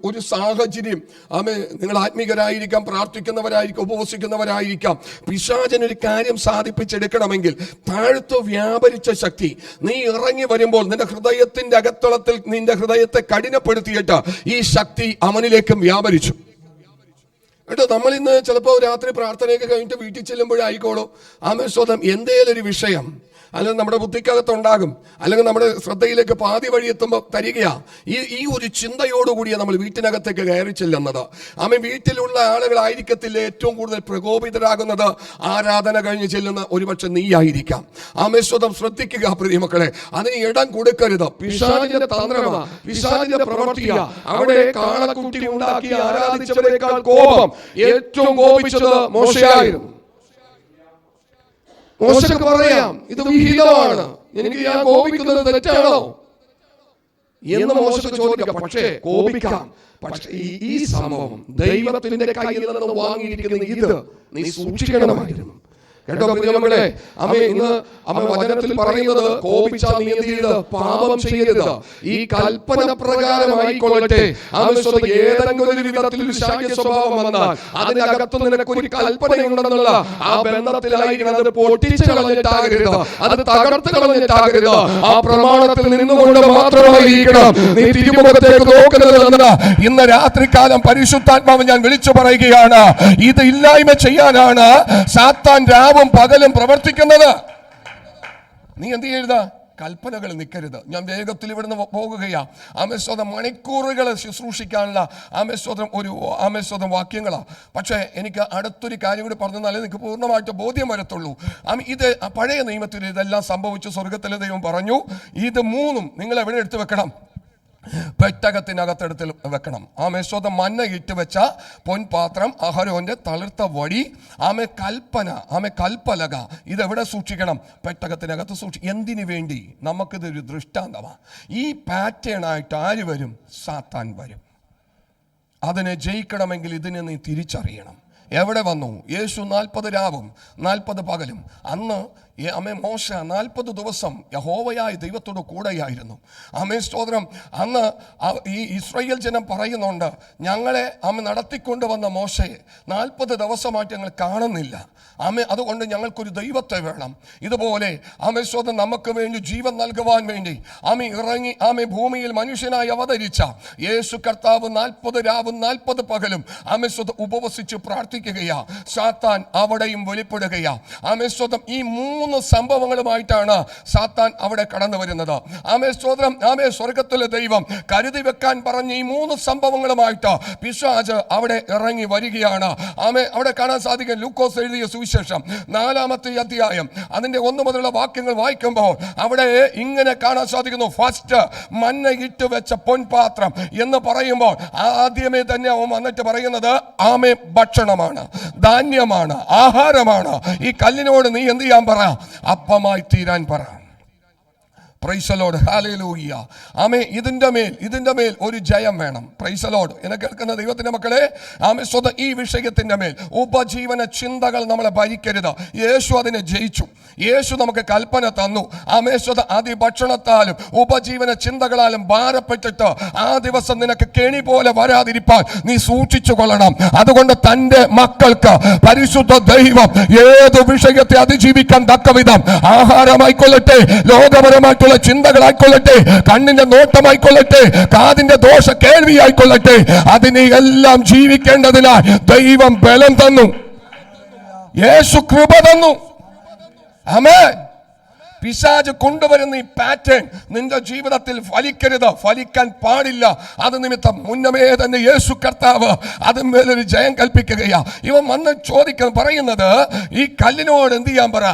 ഒരു സാഹചര്യം, ആമേ, നിങ്ങൾ ആത്മീകരായിരിക്കാം, പ്രാർത്ഥിക്കുന്നവരായിരിക്കാം, ഉപവസിക്കുന്നവരായിരിക്കാം. പിശാചൻ ഒരു കാര്യം സാധിപ്പിച്ചെടുക്കണമെങ്കിൽ താഴ്ത്തു വ്യാപരിച്ച ശക്തി നീ ഇറങ്ങി വരുമ്പോൾ നിന്റെ ഹൃദയത്തിന്റെ അകത്തളത്തിൽ നിന്റെ ഹൃദയത്തെ കഠിനപ്പെടുത്തിയിട്ട് ഈ ശക്തി അവനിലേക്കും വ്യാപരിച്ചു. കേട്ടോ, നമ്മൾ ഇന്ന് ചിലപ്പോൾ രാത്രി പ്രാർത്ഥനയൊക്കെ കഴിഞ്ഞിട്ട് വീട്ടിൽ ചെല്ലുമ്പോഴായിക്കോളൂ ആമേൻ സ്തോത്രം എന്തേലും ഒരു വിഷയം അല്ലെങ്കിൽ നമ്മുടെ ബുദ്ധിക്കകത്തുണ്ടാകും, അല്ലെങ്കിൽ നമ്മുടെ ശ്രദ്ധയിലേക്ക് പാതി വഴി എത്തുമ്പോൾ തരികയാ. ഈ ഒരു ചിന്തയോടുകൂടിയാണ് നമ്മൾ വീട്ടിനകത്തേക്ക് കയറി ചെല്ലുന്നത്. വീട്ടിലുള്ള ആളുകളായിരിക്കത്തില്ല ഏറ്റവും കൂടുതൽ പ്രകോപിതരാകുന്നത്. ആരാധന കഴിഞ്ഞ് ചെല്ലുന്ന ഒരുപക്ഷെ നീയായിരിക്കാം. ആമേശ്വതം ശ്രദ്ധിക്കുക പ്രിയ മക്കളെ, അതിന് ഇടം കൊടുക്കരുത്. പിശാചിന്റെ തന്ത്രമാ, പിശാചിന്റെ പ്രവൃത്തിയാ. അവിടെ കാളക്കുട്ടി ഉണ്ടാക്കി ആരാധിച്ചവരെക്കാൾ കോപം ഏറ്റവും കോപിച്ചത് മോശയായിരുന്നു. മോശക്ക് പറയാം, ഇത് വിഹിതമാണ്, എനിക്ക് ഞാൻ കോപിക്കുന്നത് തെറ്റാണോ എന്ന് മോശക്ക് ചോദിക്കാം. പക്ഷേ കോപിക്കാം. പക്ഷേ ഈ സംഭവം ദൈവത്തിന്റെ കയ്യിൽ നിന്ന് വാങ്ങിയിരിക്കുന്ന ഇത് നീ സൂക്ഷിക്കണമായിരുന്നു. കേട്ടോ പ്രിയമക്കളെ, ഇന്ന് വചനത്തിൽ പറയുന്നത് കോപിച്ചാൽ നീ എന്ത് ചെയ്ത് പാപം ചെയ്യരുത്. ഈ കൽപ്പന പ്രകാരമായിക്കൊള്ളട്ടെ. ഏതെങ്കിലും ഒരു വിധത്തിൽ ശാഖ്യ സ്വഭാവം വന്നാൽ അതിനകത്ത് നിനക്കൊരു കൽപ്പനയുണ്ടെന്നുള്ള ആ ബന്ധത്തിലായിരിക്കണം. അത് പൊട്ടിച്ച് കളഞ്ഞിട്ടാകരുത്, അത് തകർത്ത് കളഞ്ഞിട്ടാകരുത്. ആ പ്രമാണത്തിൽ നിന്നുകൊണ്ട് മാത്രമായിരിക്കണം നീ തിരുമുഖത്തേക്ക് നോക്കുന്നതെന്ന് ഇന്ന് രാത്രികാലം പരിശുദ്ധാത്മാവ് ഞാൻ വിളിച്ചു പറയുകയാണ്. ഇത് ഇല്ലായ്മ ചെയ്യാനാണ് സാത്താൻ രാവും പകലും പ്രവർത്തിക്കുന്നത്. നീ എന്ത് ചെയ്യരുത്? കൽപ്പനകൾ നിൽക്കരുത്. ഞാൻ വേഗത്തിൽ ഇവിടുന്ന് പോകുകയാ. ആമേശ്വതം മണിക്കൂറുകൾ ശുശ്രൂഷിക്കാനുള്ള ആമേശ്വതം വാക്യങ്ങളാ. പക്ഷേ എനിക്ക് അടുത്തൊരു കാര്യം കൂടി പറഞ്ഞാലേ നിങ്ങൾക്ക് പൂർണ്ണമായിട്ട് ബോധ്യം വരത്തുള്ളൂ. ഇത് പഴയ നിയമത്തിൽ ഇതെല്ലാം സംഭവിച്ചു. സ്വർഗത്തിലെ ദൈവം പറഞ്ഞു, ഇത് മൂന്നും നിങ്ങൾ എവിടെ എടുത്തു വെക്കണം? പെട്ടകത്തിനകത്തെടുത്ത് വെക്കണം. ആമേശ്വതം മന്ന ഇട്ട് വെച്ച പൊൻപാത്രം, അഹരോന്റെ തളിർത്ത വടി, കൽപ്പലക, ഇതെവിടെ സൂക്ഷിക്കണം? പെട്ടകത്തിനകത്ത് എന്തിനു വേണ്ടി? നമുക്കിതൊരു ദൃഷ്ടാന്തമാണ്. ഈ പാറ്റേൺ ആയിട്ട് ആര് വരും? സാത്താൻ വരും. അതിനെ ജയിക്കണമെങ്കിൽ ഇതിനെ നീ തിരിച്ചറിയണം. എവിടെ വന്നു? യേശു 40 രാവും 40 പകലും. അന്ന് മോശ 40 ദിവസം യഹോവയായ ദൈവത്തോട് കൂടെയായിരുന്നു. സ്തോത്രം. അന്ന് ഈ ഇസ്രായേൽ ജനം പറയുന്നുണ്ട്, ഞങ്ങളെ നടത്തിക്കൊണ്ടുവന്ന മോശയെ 40 ദിവസമായിട്ട് ഞങ്ങൾ കാണുന്നില്ല. അതുകൊണ്ട് ഞങ്ങൾക്കൊരു ദൈവത്തെ വേണം. ഇതുപോലെ സ്തോത്രം നമുക്ക് വേണ്ടി ജീവൻ നൽകുവാൻ വേണ്ടി ഇറങ്ങി ഭൂമിയിൽ മനുഷ്യനായി അവതരിച്ച യേശു കർത്താവ് 40 രാവും 40 പകലും ഉപവസിച്ച് പ്രാർത്ഥിക്കുകയാ. സാത്താൻ അവിടെയും വെളിപ്പെടുകയാ. സ്തോത്രം. ഈ 3 സംഭവങ്ങളുമായിട്ടാണ് സാത്താൻ അവിടെ കടന്നു വരുന്നത്. സ്തോത്രം. സ്വർഗത്തിലെ ദൈവം കരുതി വെക്കാൻ പറഞ്ഞ ഈ 3 സംഭവങ്ങളുമായിട്ട് പിശാച് അവിടെ ഇറങ്ങി വരികയാണ്. അവിടെ കാണാൻ സാധിക്കും. ലൂക്കോസ് എഴുതിയ സുവിശേഷം 4-ാമത്തെ അധ്യായം അതിന്റെ 1 മുതലുള്ള വാക്യങ്ങൾ വായിക്കുമ്പോൾ അവിടെ ഇങ്ങനെ കാണാൻ സാധിക്കുന്നു. ഫസ്റ്റ് മന്ന ഇട്ട് വെച്ച പൊൻപാത്രം എന്ന് പറയുമ്പോൾ ആദ്യമേ തന്നെ അവൻ വന്നിട്ട് പറയുന്നത് ഭക്ഷണമാണ്, ധാന്യമാണ്, ആഹാരമാണ്. ഈ കല്ലിനോട് നീ എന്ത് ചെയ്യാൻ പറ? അപ്പമായി തീരാൻ പറ. Price the Lord. ഹല്ലേലൂയ. ഇതിന്റെ മേൽ ഒരു ജയം വേണം. Price the Lord. എന്നെ കേൾക്കുന്ന ദൈവത്തിന്റെ മക്കളെ, സ്വന്തം ഈ വിഷയത്തിന്റെ മേൽ ഉപജീവന ചിന്തകൾ നമ്മളെ ഭരിക്കരുത്. യേശു അതിനെ ജയിച്ചു. യേശു നമുക്ക് കൽപ്പന തന്നു. സ്വന്തം അതിഭക്ഷണത്താലും ഉപജീവന ചിന്തകളാലും ഭാരപ്പെട്ടിട്ട് ആ ദിവസം നിനക്ക് കെണി പോലെ വരാതിരിപ്പാൻ നീ സൂക്ഷിച്ചു കൊള്ളണം. അതുകൊണ്ട് തന്റെ മക്കൾക്ക് പരിശുദ്ധ ദൈവം ഏത് വിഷയത്തെ അതിജീവിക്കാൻ തക്കവിധം ആഹാരമായിക്കൊള്ളട്ടെ, ലോകപരമായിട്ടുള്ള ചിന്തകളായിക്കൊള്ളട്ടെ, കണ്ണിന്റെ നോട്ടമായിക്കൊള്ളട്ടെ, കാതിന്റെ ദോഷ കേൾവിയായിക്കൊള്ളട്ടെ, അതിനെ എല്ലാം ജീവിക്കേണ്ടതിനായി ദൈവം ബലം തന്നു. യേശു കൃപ തന്നു. ആമേൻ. പിശാച് കൊണ്ടുവരുന്ന ഈ പാറ്റേൺ നിന്റെ ജീവിതത്തിൽ ഫലിക്കരുത്, ഫലിക്കാൻ പാടില്ല. അത് നിമിത്തം മുന്നമേ തന്നെ യേശു കർത്താവ് അതിന്മേലൊരു ജയം കൽപ്പിക്കുകയാ. ഇവൻ വന്ന് ചോദിക്കാൻ പറയുന്നത്, ഈ കല്ലിനോട് എന്ത് ചെയ്യാൻ പറ?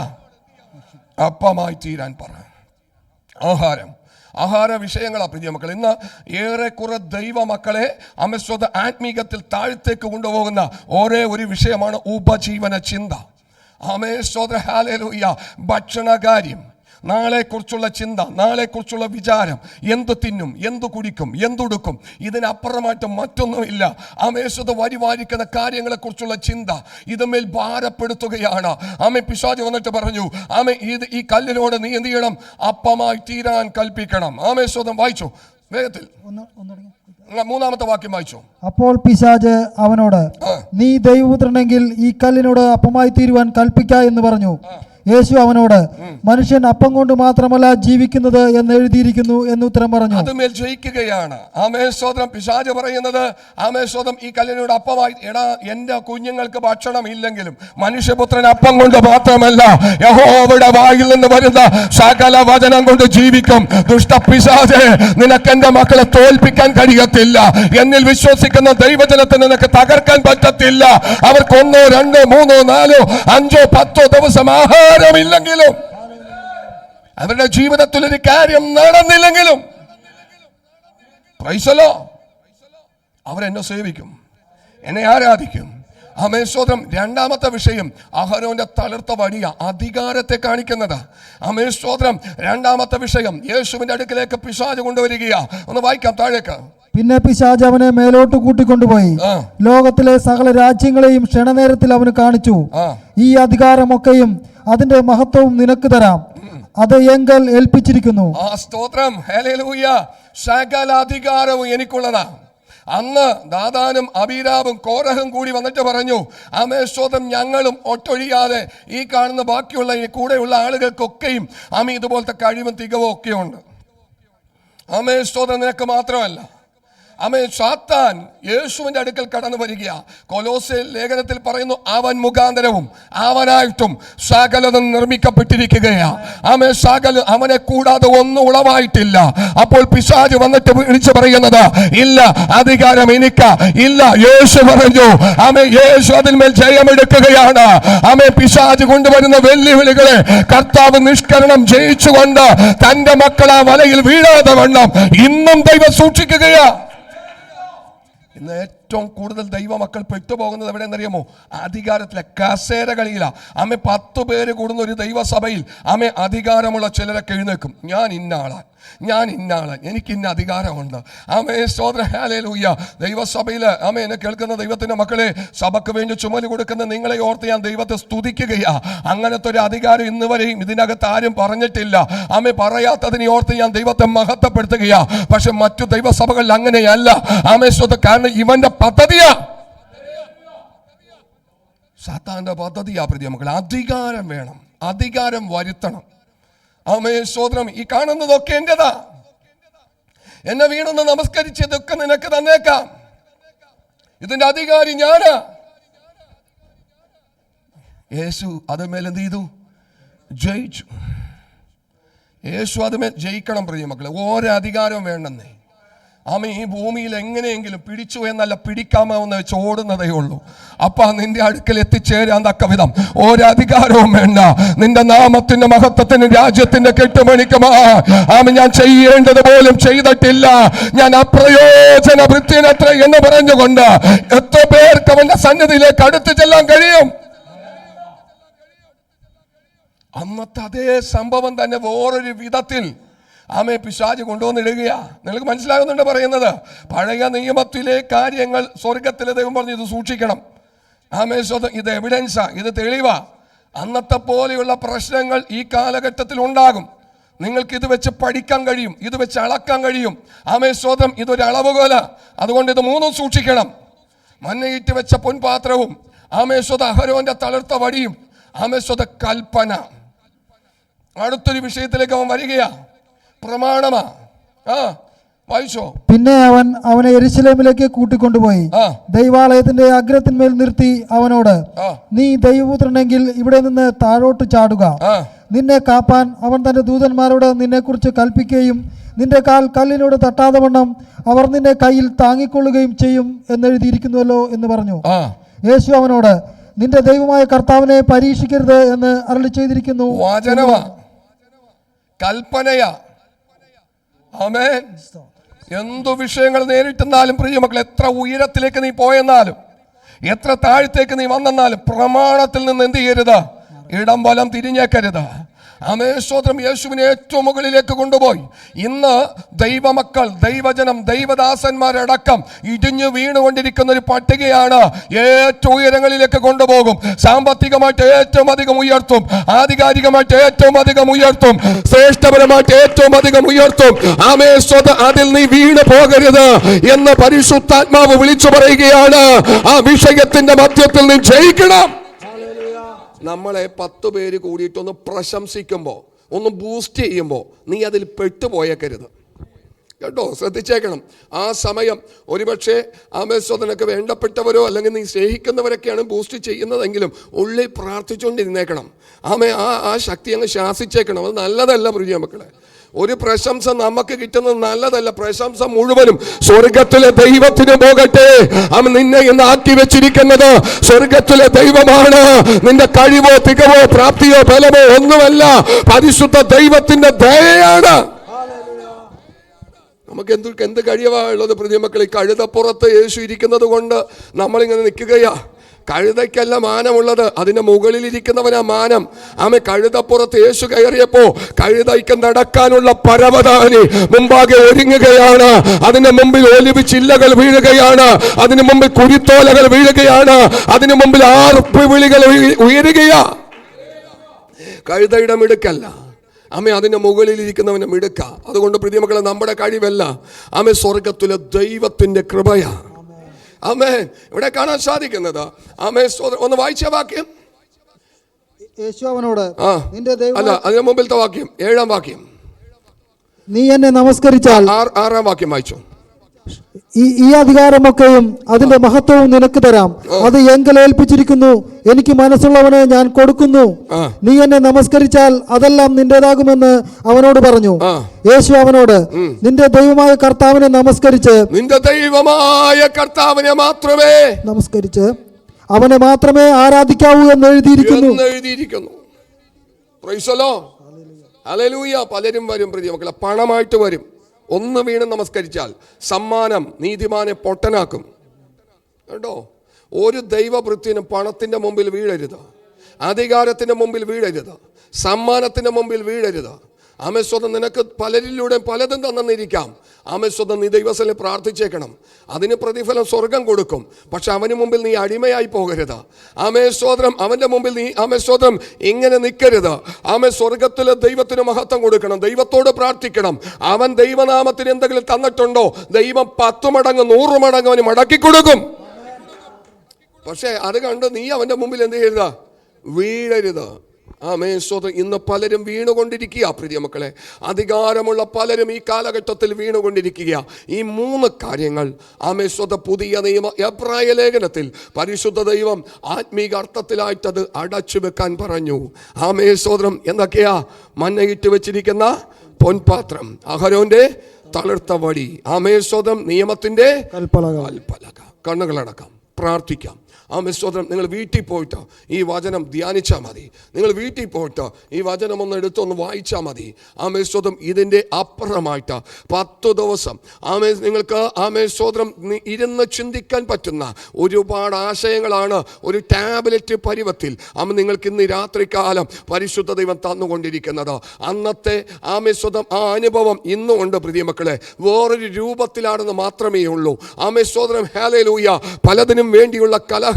അപ്പമായി തീരാൻ പറ. ആഹാര വിഷയങ്ങളാ പ്രിയ മക്കൾ. ഇന്ന് ഏറെക്കുറെ ദൈവ മക്കളെ ആത്മീകത്തിൽ താഴത്തേക്ക് കൊണ്ടുപോകുന്ന ഒരേ ഒരു വിഷയമാണ് ഉപജീവന ചിന്ത. ഹല്ലേലൂയ. ഭക്ഷണകാര്യം, നാളെക്കുറിച്ചുള്ള ചിന്ത, നാളെക്കുറിച്ചുള്ള വിചാരം, എന്ത് തിന്നും, എന്ത് കുടിക്കും, എന്തുടുക്കും, ഇതിനപ്പുറമായിട്ട് മറ്റൊന്നുമില്ല. വരിവാരിക്കുന്ന കാര്യങ്ങളെക്കുറിച്ചുള്ള ചിന്ത ഇതുമേൽ ഭാരപ്പെടുത്തുകയാണ്. പിശാച് വന്നിട്ട് പറഞ്ഞു, ഈ കല്ലിനോട് നീ എന്ത് ചെയ്യണം? അപ്പമായി തീരാൻ കൽപ്പിക്കണം. വായിച്ചു വേഗത്തിൽ 3-ാമത്തെ വാക്യം വായിച്ചു. അപ്പോൾ പിശാച് അവനോട്, നീ ദൈവപുത്രനെങ്കിൽ ഈ കല്ലിനോട് അപ്പമായി തീരുവാൻ കൽപ്പിക്ക എന്ന് പറഞ്ഞു. യേശു അവനോട്, മനുഷ്യൻ അപ്പം കൊണ്ട് മാത്രമല്ല ജീവിക്കുന്നത് എന്ന് എഴുതിയിരിക്കുന്നു എന്ന് ഉത്തരം പറഞ്ഞു. അതുമേൽ ജയിക്കുകയാണ്. സ്തോത്രം. പിശാച് പറയുന്നത്, സ്തോത്രം, ഈ കല്ലിനോട് അപ്പമായി, എടാ എന്റെ കുഞ്ഞുങ്ങൾക്ക് ഭക്ഷണം ഇല്ലെങ്കിലും മനുഷ്യപുത്രൻ അപ്പം കൊണ്ട് മാത്രമല്ല യഹോവയുടെ വായിൽ നിന്ന് വരുന്ന സകല വചനം കൊണ്ട് ജീവിക്കും. ദുഷ്ട പിശാചേ, നിനക്ക് എന്റെ മക്കളെ തോൽപ്പിക്കാൻ കഴിയത്തില്ല. എന്നിൽ വിശ്വസിക്കുന്ന ദൈവജനത്തിന് നിനക്ക് തകർക്കാൻ പറ്റത്തില്ല. അവർക്ക് 1, 2, 3, 4, 5, 10 ദിവസം ആഹാരമില്ലെങ്കിലും, അവരുടെ ജീവിതത്തിൽ ഒരു കാര്യം നടന്നില്ലെങ്കിലും, പ്രൈസ് ദി ലോർഡ്, അവരെന്നെ സേവിക്കും, എന്നെ ആരാധിക്കും. സ്തോത്രം. 2-ാമത്തെ വിഷയം അഹരോന്റെ തളിർത്ത വടിയ അധികാരത്തെ കാണിക്കുന്നത്. സ്തോത്രം. 2-ാമത്തെ വിഷയം യേശുവിന്റെ അടുക്കലേക്ക് പിശാച് കൊണ്ടുവരികയാ. ഒന്ന് വായിക്കാം താഴേക്ക്. പിന്നെ പിശാച് അവനെ മേലോട്ട് കൂട്ടിക്കൊണ്ടുപോയി ലോകത്തിലെ സകല രാജ്യങ്ങളെയും ക്ഷണനേരത്തിൽ അവന് കാണിച്ചു. ഈ അധികാരമൊക്കെയും അതിന്റെ മഹത്വവും നിനക്ക് തരാം, അത് എങ്കൽ ഏൽപ്പിച്ചിരിക്കുന്നു. സ്തോത്രം. ഹല്ലേലൂയ. സകല അധികാരവും എനിക്കുള്ളതാ. അന്ന് ദാതാനും അബീരാബും കോരഹും കൂടി വന്നിട്ട് പറഞ്ഞു, സ്തോത്രം, ഞങ്ങളും ഒട്ടൊഴിയാതെ ഈ കാണുന്ന ബാക്കിയുള്ള ഈ കൂടെയുള്ള ആളുകൾക്കൊക്കെയും ഇതുപോലത്തെ കഴിവും തികവും ഒക്കെ ഉണ്ട്. സ്തോത്രം. നിനക്ക് മാത്രമല്ല. സാത്താൻ യേശുവിന്റെ അടുക്കൽ കടന്നു വരിക. കൊലോസ്യ ലേഖനത്തിൽ പറയുന്നു, അവൻ മുഖാന്തരവും അവനായിട്ടും സകലതും നിർമ്മിക്കപ്പെട്ടിരിക്കുകയാ. സകല അവനെ കൂടാതെ ഒന്നും ഉളവായിട്ടില്ല. അപ്പോൾ പിശാച് വന്നിട്ട് വിളിച്ചു പറയുന്നത്, ഇല്ല, അധികാരം എനിക്ക് ഇല്ല. യേശു പറഞ്ഞു, യേശു അതിന്മേൽ ജയമെടുക്കുകയാണ്. പിശാച് കൊണ്ടുവരുന്ന വെല്ലുവിളികളെ കർത്താവ് നിഷ്കരണം ജയിച്ചുകൊണ്ട് തന്റെ മക്കൾ ആ വലയിൽ വീഴാതെ വണ്ണം ഇന്നും ദൈവം സൂക്ഷിക്കുകയാ. ഇന്ന് ഏറ്റവും കൂടുതൽ ദൈവമക്കൾ പെട്ടുപോകുന്നത് എവിടെയെന്നറിയാമോ? അധികാരത്തിലെ കസേരകളിയിലാ. 10 പേര് കൂടുന്ന ഒരു ദൈവസഭയിൽ അധികാരമുള്ള ചിലരൊക്കെ എഴുന്നേക്കും, ഞാൻ ഇന്ന ആളാ, ഞാൻ ഇന്നാള്, എനിക്ക് ഇന്ന അധികാരമുണ്ട്. ആമേ സ്തോത്രം, ഹല്ലേലൂയ. ദൈവസഭയിൽ ആമേ എന്നെ കേൾക്കുന്ന ദൈവത്തിന്റെ മക്കളെ, സഭയ്ക്ക് വേണ്ടി ചുമല് കൊടുക്കുന്ന നിങ്ങളെ ഓർത്ത് ഞാൻ ദൈവത്തെ സ്തുതിക്കുകയാ. അങ്ങനത്തെ ഒരു അധികാരം ഇന്ന് വരെയും ഇതിനകത്ത് ആരും പറഞ്ഞിട്ടില്ല. ആമേ പറയാത്തതിനെ ഓർത്ത് ഞാൻ ദൈവത്തെ മഹത്വപ്പെടുത്തുകയാ. പക്ഷെ മറ്റു ദൈവസഭകളിൽ അങ്ങനെയല്ല. ആമേ സ്തോത്രം, കാരണം ഇവന്റെ പദ്ധതിയാ, സാത്താന്റെ പദ്ധതിയാ. പ്രിയ മക്കളെ, അധികാരം വേണം, അധികാരം വരുത്തണം. ആമേ സ്തോത്രം. ഈ കാണുന്നതൊക്കെ എന്റേതാ, എന്നെ വീണൊന്ന് നമസ്കരിച്ചതൊക്കെ നിനക്ക് തന്നേക്കാം, ഇതിന്റെ അധികാരി ഞാനാ. യേശു അതുമേൽ എന്ത് ചെയ്തു? ജയിച്ചു. യേശു അതുമേൽ ജയിക്കണം. പ്രിയ മക്കളെ, ഓരോ അധികാരവും വേണ്ടെന്നേ. ആമേ ഈ ഭൂമിയിൽ എങ്ങനെയെങ്കിലും പിടിച്ചു എന്നല്ല, പിടിക്കാമെന്ന് വെച്ച് ഓടുന്നതേ ഉള്ളൂ. അപ്പ നിന്റെ അടുക്കൽ എത്തിച്ചേരാൻ തക്ക വിധം ഒരധികാരവും വേണ്ട. നിന്റെ നാമത്തിന്റെ മഹത്വത്തിന്, രാജ്യത്തിന്റെ കെട്ടുമണിക്കുമാ ആമേ ഞാൻ ചെയ്യേണ്ടത് പോലും ചെയ്തിട്ടില്ല, ഞാൻ അപ്രയോജന വൃത്തിനത്ര എന്ന് പറഞ്ഞുകൊണ്ട് എത്ര പേർക്ക് അവന്റെ സന്നിധിയിലേക്ക് അടുത്ത് ചെല്ലാൻ കഴിയും? അന്നത്തെ അതേ സംഭവം തന്നെ വേറൊരു വിധത്തിൽ ആമേ പിശാച് കൊണ്ടുവന്നിടുകയാ. നിങ്ങൾക്ക് മനസ്സിലാകുന്നുണ്ട് പറയുന്നത്? പഴയ നിയമത്തിലെ കാര്യങ്ങൾ സ്വർഗത്തിലെ ദൈവം പറഞ്ഞു ഇത് സൂക്ഷിക്കണം. ആമേ സ്വതം, ഇത് എവിഡൻസാ, ഇത് തെളിവാ. അന്നത്തെ പോലെയുള്ള പ്രശ്നങ്ങൾ ഈ കാലഘട്ടത്തിൽ ഉണ്ടാകും. നിങ്ങൾക്ക് ഇത് വെച്ച് പഠിക്കാൻ കഴിയും, ഇത് വെച്ച് അളക്കാൻ കഴിയും. ആമേ സ്വതം, ഇതൊരു അളവുകോല. അതുകൊണ്ട് ഇത് മൂന്നും സൂക്ഷിക്കണം. മഞ്ഞയിട്ട് വെച്ച പൊൻപാത്രവും, ആമേ സ്വത അഹരോന്റെ തളിർത്ത വടിയും, ആമേ സ്വത കൽപ്പന. അടുത്തൊരു വിഷയത്തിലേക്ക് അവൻ വരികയാ, പ്രമാണമാ. വായിച്ചോ. പിന്നെ അവൻ അവനെ യെരൂശലേമിലേക്ക് കൂട്ടിക്കൊണ്ടുപോയി ദൈവാലയത്തിന്റെ അഗ്രത്തിന്മേൽ നിർത്തി അവനോട്, നീ ദൈവപുത്രനെങ്കിൽ ഇവിടെ നിന്ന് താഴോട്ട് ചാടുക. നിന്നെ കാപ്പാൻ അവൻ തന്റെ ദൂതന്മാരോട് നിന്നെക്കുറിച്ച് കൽപ്പിക്കുകയും നിന്റെ കാൽ കല്ലിനോട് തട്ടാതെ വണ്ണം അവർ നിന്നെ കയ്യിൽ താങ്ങിക്കൊള്ളുകയും ചെയ്യും എന്നെഴുതിയിരിക്കുന്നുവല്ലോ എന്ന് പറഞ്ഞു. യേശു അവനോട്, നിന്റെ ദൈവമായ കർത്താവിനെ പരീക്ഷിക്കരുത് എന്ന് അരുളി ചെയ്തിരിക്കുന്നു. വചനമാ, കൽപ്പനയാ. ആമേൻ. എന്തു വിഷയങ്ങൾ നേരിട്ടെന്നാലും പ്രിയ മക്കൾ, എത്ര ഉയരത്തിലേക്ക് നീ പോയെന്നാലും, എത്ര താഴത്തേക്ക് നീ വന്നെന്നാലും, പ്രമാണത്തിൽ നിന്ന് എന്ത് ചെയ്യരുത്? ഇടം വലം തിരിഞ്ഞേക്കരുത്. ആമേൻ സ്തോത്രം. യേശുവിനെ ഏറ്റവും മുകളിലേക്ക് കൊണ്ടുപോയി. ഇന്ന് ദൈവമക്കൾ, ദൈവജനം, ദൈവദാസന്മാരടക്കം ഇടിഞ്ഞു വീണുകൊണ്ടിരിക്കുന്ന ഒരു പട്ടികയാണ്. ഏറ്റവും ഉയരങ്ങളിലേക്ക് കൊണ്ടുപോകും. സാമ്പത്തികമായിട്ട് ഏറ്റവും അധികം ഉയർത്തും, ആധികാരികമായിട്ട് ഏറ്റവും അധികം ഉയർത്തും, ശ്രേഷ്ഠപരമായിട്ട് ഏറ്റവും അധികം ഉയർത്തും. ആമേൻ സ്തോത്രം. അതിൽ നീ വീണ് പോകരുത് എന്ന് പരിശുദ്ധാത്മാവ് വിളിച്ചു പറയുകയാണ്. ആ വിഷയത്തിന്റെ മധ്യത്തിൽ നീ ജയിക്കണം. നമ്മളെ 10 പേര് കൂടിയിട്ടൊന്ന് പ്രശംസിക്കുമ്പോൾ, ഒന്ന് ബൂസ്റ്റ് ചെയ്യുമ്പോൾ നീ അതിൽ പെട്ടുപോയേക്കരുത് കേട്ടോ. ശ്രദ്ധിച്ചേക്കണം. ആ സമയം ഒരുപക്ഷെ ആമേശ്വരനൊക്കെ വേണ്ടപ്പെട്ടവരോ അല്ലെങ്കിൽ നീ സ്നേഹിക്കുന്നവരൊക്കെയാണ് ബൂസ്റ്റ് ചെയ്യുന്നതെങ്കിലും ഉള്ളിൽ പ്രാർത്ഥിച്ചുകൊണ്ടിരുന്നേക്കണം. ആ ശക്തി അങ്ങ് ശാസിച്ചേക്കണം. അത് നല്ലതല്ല പ്രിയ മക്കളെ. ഒരു പ്രശംസ നമുക്ക് കിട്ടുന്നത് നല്ലതല്ല. പ്രശംസ മുഴുവനും സ്വർഗത്തിലെ ദൈവത്തിന് പോകട്ടെ. അവൻ നിന്നെ ഇന്ന് ആക്കി വെച്ചിരിക്കുന്നത് സ്വർഗത്തിലെ ദൈവമാണ്. നിന്റെ കഴിവോ തികവോ പ്രാപ്തിയോ ബലമോ ഒന്നുമല്ല, പരിശുദ്ധ ദൈവത്തിന്റെ ദയയാണ്. നമുക്ക് എന്ത് കഴിവാ ഉള്ളത് പ്രിയ മക്കളെ? കഴുതപ്പുറത്ത് യേശു ഇരിക്കുന്നത് കൊണ്ട് നമ്മളിങ്ങനെ നിൽക്കുകയാ. കഴുതയ്ക്കല്ല മാനമുള്ളത്, അതിന്റെ മുകളിലിരിക്കുന്നവനാ മാനം. ആമേ കഴുതപ്പുറത്ത് യേശു കയറിയപ്പോ കഴുതയ്ക്ക് നടക്കാനുള്ള പരവതാനി മുമ്പാകെ ഒരുങ്ങുകയാണ്. അതിന് മുമ്പിൽ ഒലിവ് ചില്ലകൾ വീഴുകയാണ്, അതിന് മുമ്പിൽ കുരുത്തോലകൾ വീഴുകയാണ്, അതിന് മുമ്പിൽ ആർപ്പ് വിളികൾ ഉയരുകയാ. കഴുതയുടെ മിടുക്കല്ല, ആമേ അതിന്റെ മുകളിലിരിക്കുന്നവന്റെ മിടുക്ക. അതുകൊണ്ട് പ്രിയ മക്കളെ, നമ്മുടെ കഴിവല്ല, ആമേ സ്വർഗത്തിലെ ദൈവത്തിന്റെ കൃപയാ. ആമേൻ. ഇവിടെ കാണാൻ സാധിക്കുന്നത്, ആമേൻ. ഒന്ന് വായിച്ച വാക്യം. യേശു അവനോട്, അല്ല, അതിന് മുമ്പിലത്തെ വാക്യം, 7-ാം വാക്യം. നീ എന്നെ നമസ്കരിച്ചാൽ. 6-ാം വാക്യം വായിച്ചു. ഈ അധികാരമൊക്കെയും അതിന്റെ മഹത്വവും നിനക്ക് തരാം. അത് എങ്കലേൽപ്പിച്ചിരിക്കുന്നു. എനിക്ക് മനസ്സുള്ളവനെ ഞാൻ കൊടുക്കുന്നു. നീ എന്നെ നമസ്കരിച്ചാൽ അതെല്ലാം നിന്റേതാകുമെന്ന് അവനോട് പറഞ്ഞു. യേശു അവനോട്, നിന്റെ ദൈവമായ കർത്താവിനെ നമസ്കരിച്ച്, നിന്റെ ദൈവമായ കർത്താവിനെ മാത്രമേ നമസ്കരിച്ച് അവനെ മാത്രമേ ആരാധിക്കാവൂ എന്ന് എഴുതിയിരിക്കുന്നു. Price the Lord. ഹല്ലേലൂയ. പലരും വരും പ്രിയ മക്കളെ, പണമായിട്ട് വരും. ഒന്ന് വീണ് നമസ്കരിച്ചാൽ സമ്മാനം നീതിമാനെ പൊട്ടനാക്കും കേട്ടോ. ഒരു ദൈവവൃത്തിനും പണത്തിന്റെ മുമ്പിൽ വീഴരുത്, അധികാരത്തിന്റെ മുമ്പിൽ വീഴരുത്, സമ്മാനത്തിന്റെ മുമ്പിൽ വീഴരുത്. ആമേ സ്വതം നിനക്ക് പലരിലൂടെ പലതും തന്നിരിക്കാം. ആമേ സ്വതം നീ ദൈവസ്ഥലിൽ പ്രാർത്ഥിച്ചേക്കണം. അതിന് പ്രതിഫലം സ്വർഗം കൊടുക്കും. പക്ഷെ അവന് മുമ്പിൽ നീ അടിമയായി പോകരുത്. ആമേ സ്വതം അവൻ്റെ മുമ്പിൽ നീ ആമേ സ്വതം ഇങ്ങനെ നിൽക്കരുത്. ആമേ സ്വർഗത്തിലെ ദൈവത്തിന് മഹത്വം കൊടുക്കണം, ദൈവത്തോട് പ്രാർത്ഥിക്കണം. അവൻ ദൈവനാമത്തിന് എന്തെങ്കിലും തന്നിട്ടുണ്ടോ, ദൈവം 10 മടങ്ങ് 100 മടങ്ങ് അവന് മടക്കി കൊടുക്കും. പക്ഷേ അത് കണ്ട് നീ അവൻ്റെ മുമ്പിൽ എന്ത് ചെയ്യരുത്, വീഴരുത്. ആമേ സ്വതം ഇന്ന് പലരും വീണുകൊണ്ടിരിക്കുക പ്രിയ മക്കളെ. അധികാരമുള്ള പലരും ഈ കാലഘട്ടത്തിൽ വീണുകൊണ്ടിരിക്കുക. ഈ 3 കാര്യങ്ങൾ ആമേ സ്വതം പുതിയ നിയമ എബ്രായ ലേഖനത്തിൽ പരിശുദ്ധ ദൈവം ആത്മീക അർത്ഥത്തിലായിട്ടത് അടച്ചു വെക്കാൻ പറഞ്ഞു. ആമേ സ്വതം എന്തൊക്കെയാ? മഞ്ഞയിട്ട് വെച്ചിരിക്കുന്ന പൊൻപാത്രം, അഹരോന്റെ തളിർത്ത വടി, ആമേ സ്വതം നിയമത്തിന്റെ കൽപ്പലക. കണ്ണുകളടക്കാം, പ്രാർത്ഥിക്കാം. ആമേ സ്തോത്രം. നിങ്ങൾ വീട്ടിൽ പോയിട്ട് ഈ വചനം ധ്യാനിച്ചാൽ മതി. നിങ്ങൾ വീട്ടിൽ പോയിട്ട് ഈ വചനം ഒന്ന് എടുത്തൊന്ന് വായിച്ചാൽ മതി. ആമേ സ്തോത്രം. ഇതിൻ്റെ അപ്പുറമായിട്ട് 10 ദിവസം ആമേ നിങ്ങൾക്ക് ആമേ സ്തോത്രം ഇരുന്ന് ചിന്തിക്കാൻ പറ്റുന്ന ഒരുപാട് ആശയങ്ങളാണ് ഒരു ടാബ്ലറ്റ് പരുവത്തിൽ നിങ്ങൾക്ക് ഇന്ന് രാത്രികാലം പരിശുദ്ധ ദൈവം തന്നുകൊണ്ടിരിക്കുന്നത്. അന്നത്തെ ആമേ സ്തോത്രം ആ അനുഭവം ഇന്നും ഉണ്ട് പ്രിയ മക്കളെ, വേറൊരു രൂപത്തിലാണെന്ന് മാത്രമേ ഉള്ളൂ. ആമേ സ്തോത്രം. ഹല്ലേലൂയ. പലതിനും വേണ്ടിയുള്ള കലഹങ്ങൾ,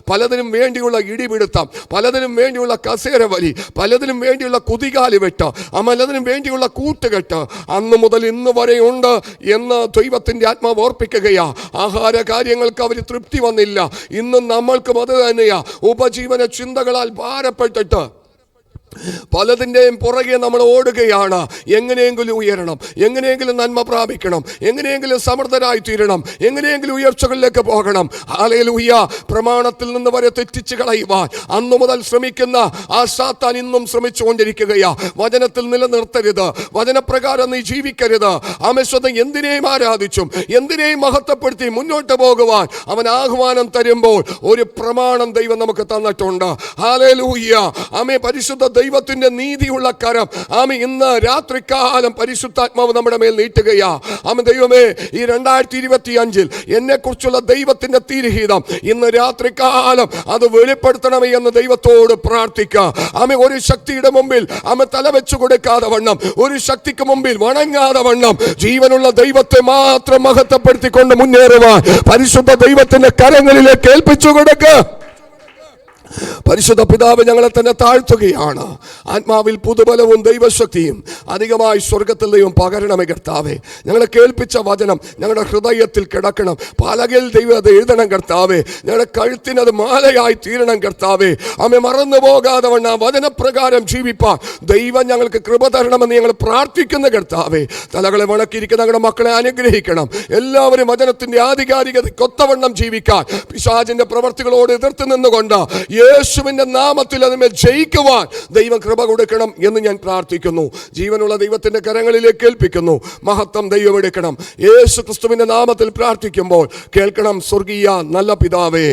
പലതിനും വേണ്ടിയുള്ള ഇടിപിടുത്തം, പലതിനും വേണ്ടിയുള്ള കസേര വലി, പലതിനും വേണ്ടിയുള്ള കുതികാലി വെട്ട്, പലതിനും വേണ്ടിയുള്ള കൂട്ടുകെട്ട് അന്ന് മുതൽ ഇന്ന് വരെ ഉണ്ട് എന്ന് ദൈവത്തിൻ്റെ ആത്മാവ് ഓർപ്പിക്കുകയാ. ആഹാര കാര്യങ്ങൾക്ക് അവർ തൃപ്തി വന്നില്ല. ഇന്നും നമ്മൾക്കും അത് തന്നെയാ. ഉപജീവന ചിന്തകളാൽ ഭാരപ്പെട്ടിട്ട് പലതിൻ്റെയും പുറകെ നമ്മൾ ഓടുകയാണ്. എങ്ങനെയെങ്കിലും ഉയരണം, എങ്ങനെയെങ്കിലും നന്മ പ്രാപിക്കണം, എങ്ങനെയെങ്കിലും സമർത്ഥരായി തീരണം, എങ്ങനെയെങ്കിലും ഉയർച്ചകളിലേക്ക് പോകണം. ഹല്ലേലൂയ. പ്രമാണത്തിൽ നിന്ന് വരെ തെറ്റിച്ച് കളയുവാൻ അന്നു മുതൽ ശ്രമിക്കുന്ന ആ സാത്താൻ ഇന്നും ശ്രമിച്ചുകൊണ്ടിരിക്കുകയാ. വചനത്തിൽ നിലനിർത്തരുത്, വചനപ്രകാരം നീ ജീവിക്കരുത്. ആമേശ്വതം എന്തിനേയും ആരാധിച്ചും എന്തിനേയും മഹത്വപ്പെടുത്തി മുന്നോട്ട് പോകുവാൻ അവൻ ആഹ്വാനം തരുമ്പോൾ ഒരു പ്രമാണം ദൈവം നമുക്ക് തന്നിട്ടുണ്ട്. ഹല്ലേലൂയ. ആമേ പരിശുദ്ധ ദൈവത്തിന്റെ നീതിയുള്ള കരം ആമേ ഇന്ന് രാത്രികാലം പരിശുദ്ധാത്മാവ് നമ്മുടെ മേൽ നീട്ടുകയാ. ആമേ ദൈവമേ, ഈ 2025 എന്നെ കുറിച്ചുള്ള ദൈവത്തിന്റെ തീരുഹിതം ഇന്ന് രാത്രികാലം അത് വെളിപ്പെടുത്തണമേ എന്ന് ദൈവത്തോട് പ്രാർത്ഥിക്കുക. ആമേ ഒരു ശക്തിയുടെ മുമ്പിൽ ആമേ തല വെച്ചു കൊടുക്കാതെ വണ്ണം, ഒരു ശക്തിക്ക് മുമ്പിൽ വണങ്ങാതെ വണ്ണം ജീവനുള്ള ദൈവത്തെ മാത്രം മഹത്വപ്പെടുത്തിക്കൊണ്ട് മുന്നേറുവാൻ പരിശുദ്ധ ദൈവത്തിന്റെ കരങ്ങളിലേക്ക് ഏൽപ്പിച്ചു കൊടുക്കുക. പരിശുദ്ധ പിതാവ് ഞങ്ങളെ തന്നെ താഴ്ത്തുകയാണ്. ആത്മാവിൽ പുതുബലവും ദൈവശക്തിയും അധികമായി സ്വർഗത്തിൽ ദൈവം പകരണമേ കർത്താവേ. ഞങ്ങളെ കേൾപ്പിച്ച വചനം ഞങ്ങളുടെ ഹൃദയത്തിൽ കിടക്കണം. പലകയിൽ ദൈവം അത് എഴുതണം കർത്താവേ. ഞങ്ങളുടെ കഴുത്തിനത് മാലയായി തീരണം കർത്താവേ. ആമേ മറന്നു പോകാതെ വണ്ണം വചനപ്രകാരം ജീവിപ്പാൻ ദൈവം ഞങ്ങൾക്ക് കൃപ തരണമെന്ന് ഞങ്ങൾ പ്രാർത്ഥിക്കുന്ന കർത്താവേ. തലകളെ വണക്കിയിരിക്കുന്ന ഞങ്ങളുടെ മക്കളെ അനുഗ്രഹിക്കണം. എല്ലാവരും വചനത്തിന്റെ ആധികാരികതയ്ക്കൊത്തവണ്ണം ജീവിക്കാൻ പിശാചിന്റെ പ്രവർത്തികളോട് എതിർത്ത് നിന്നുകൊണ്ട് യേശുവിന്റെ നാമത്തിൽ അതിന്മേൽ ജയിക്കുവാൻ ദൈവം കൃപ കൊടുക്കണം എന്ന് ഞാൻ പ്രാർത്ഥിക്കുന്നു. ജീവനുള്ള ദൈവത്തിന്റെ കരങ്ങളിലേക്ക് ഏൽപ്പിക്കുന്നു. മഹത്വം ദൈവം എടുക്കണം. യേശു ക്രിസ്തുവിന്റെ നാമത്തിൽ പ്രാർത്ഥിക്കുമ്പോൾ കേൾക്കണം സ്വർഗീയ നല്ല പിതാവേ.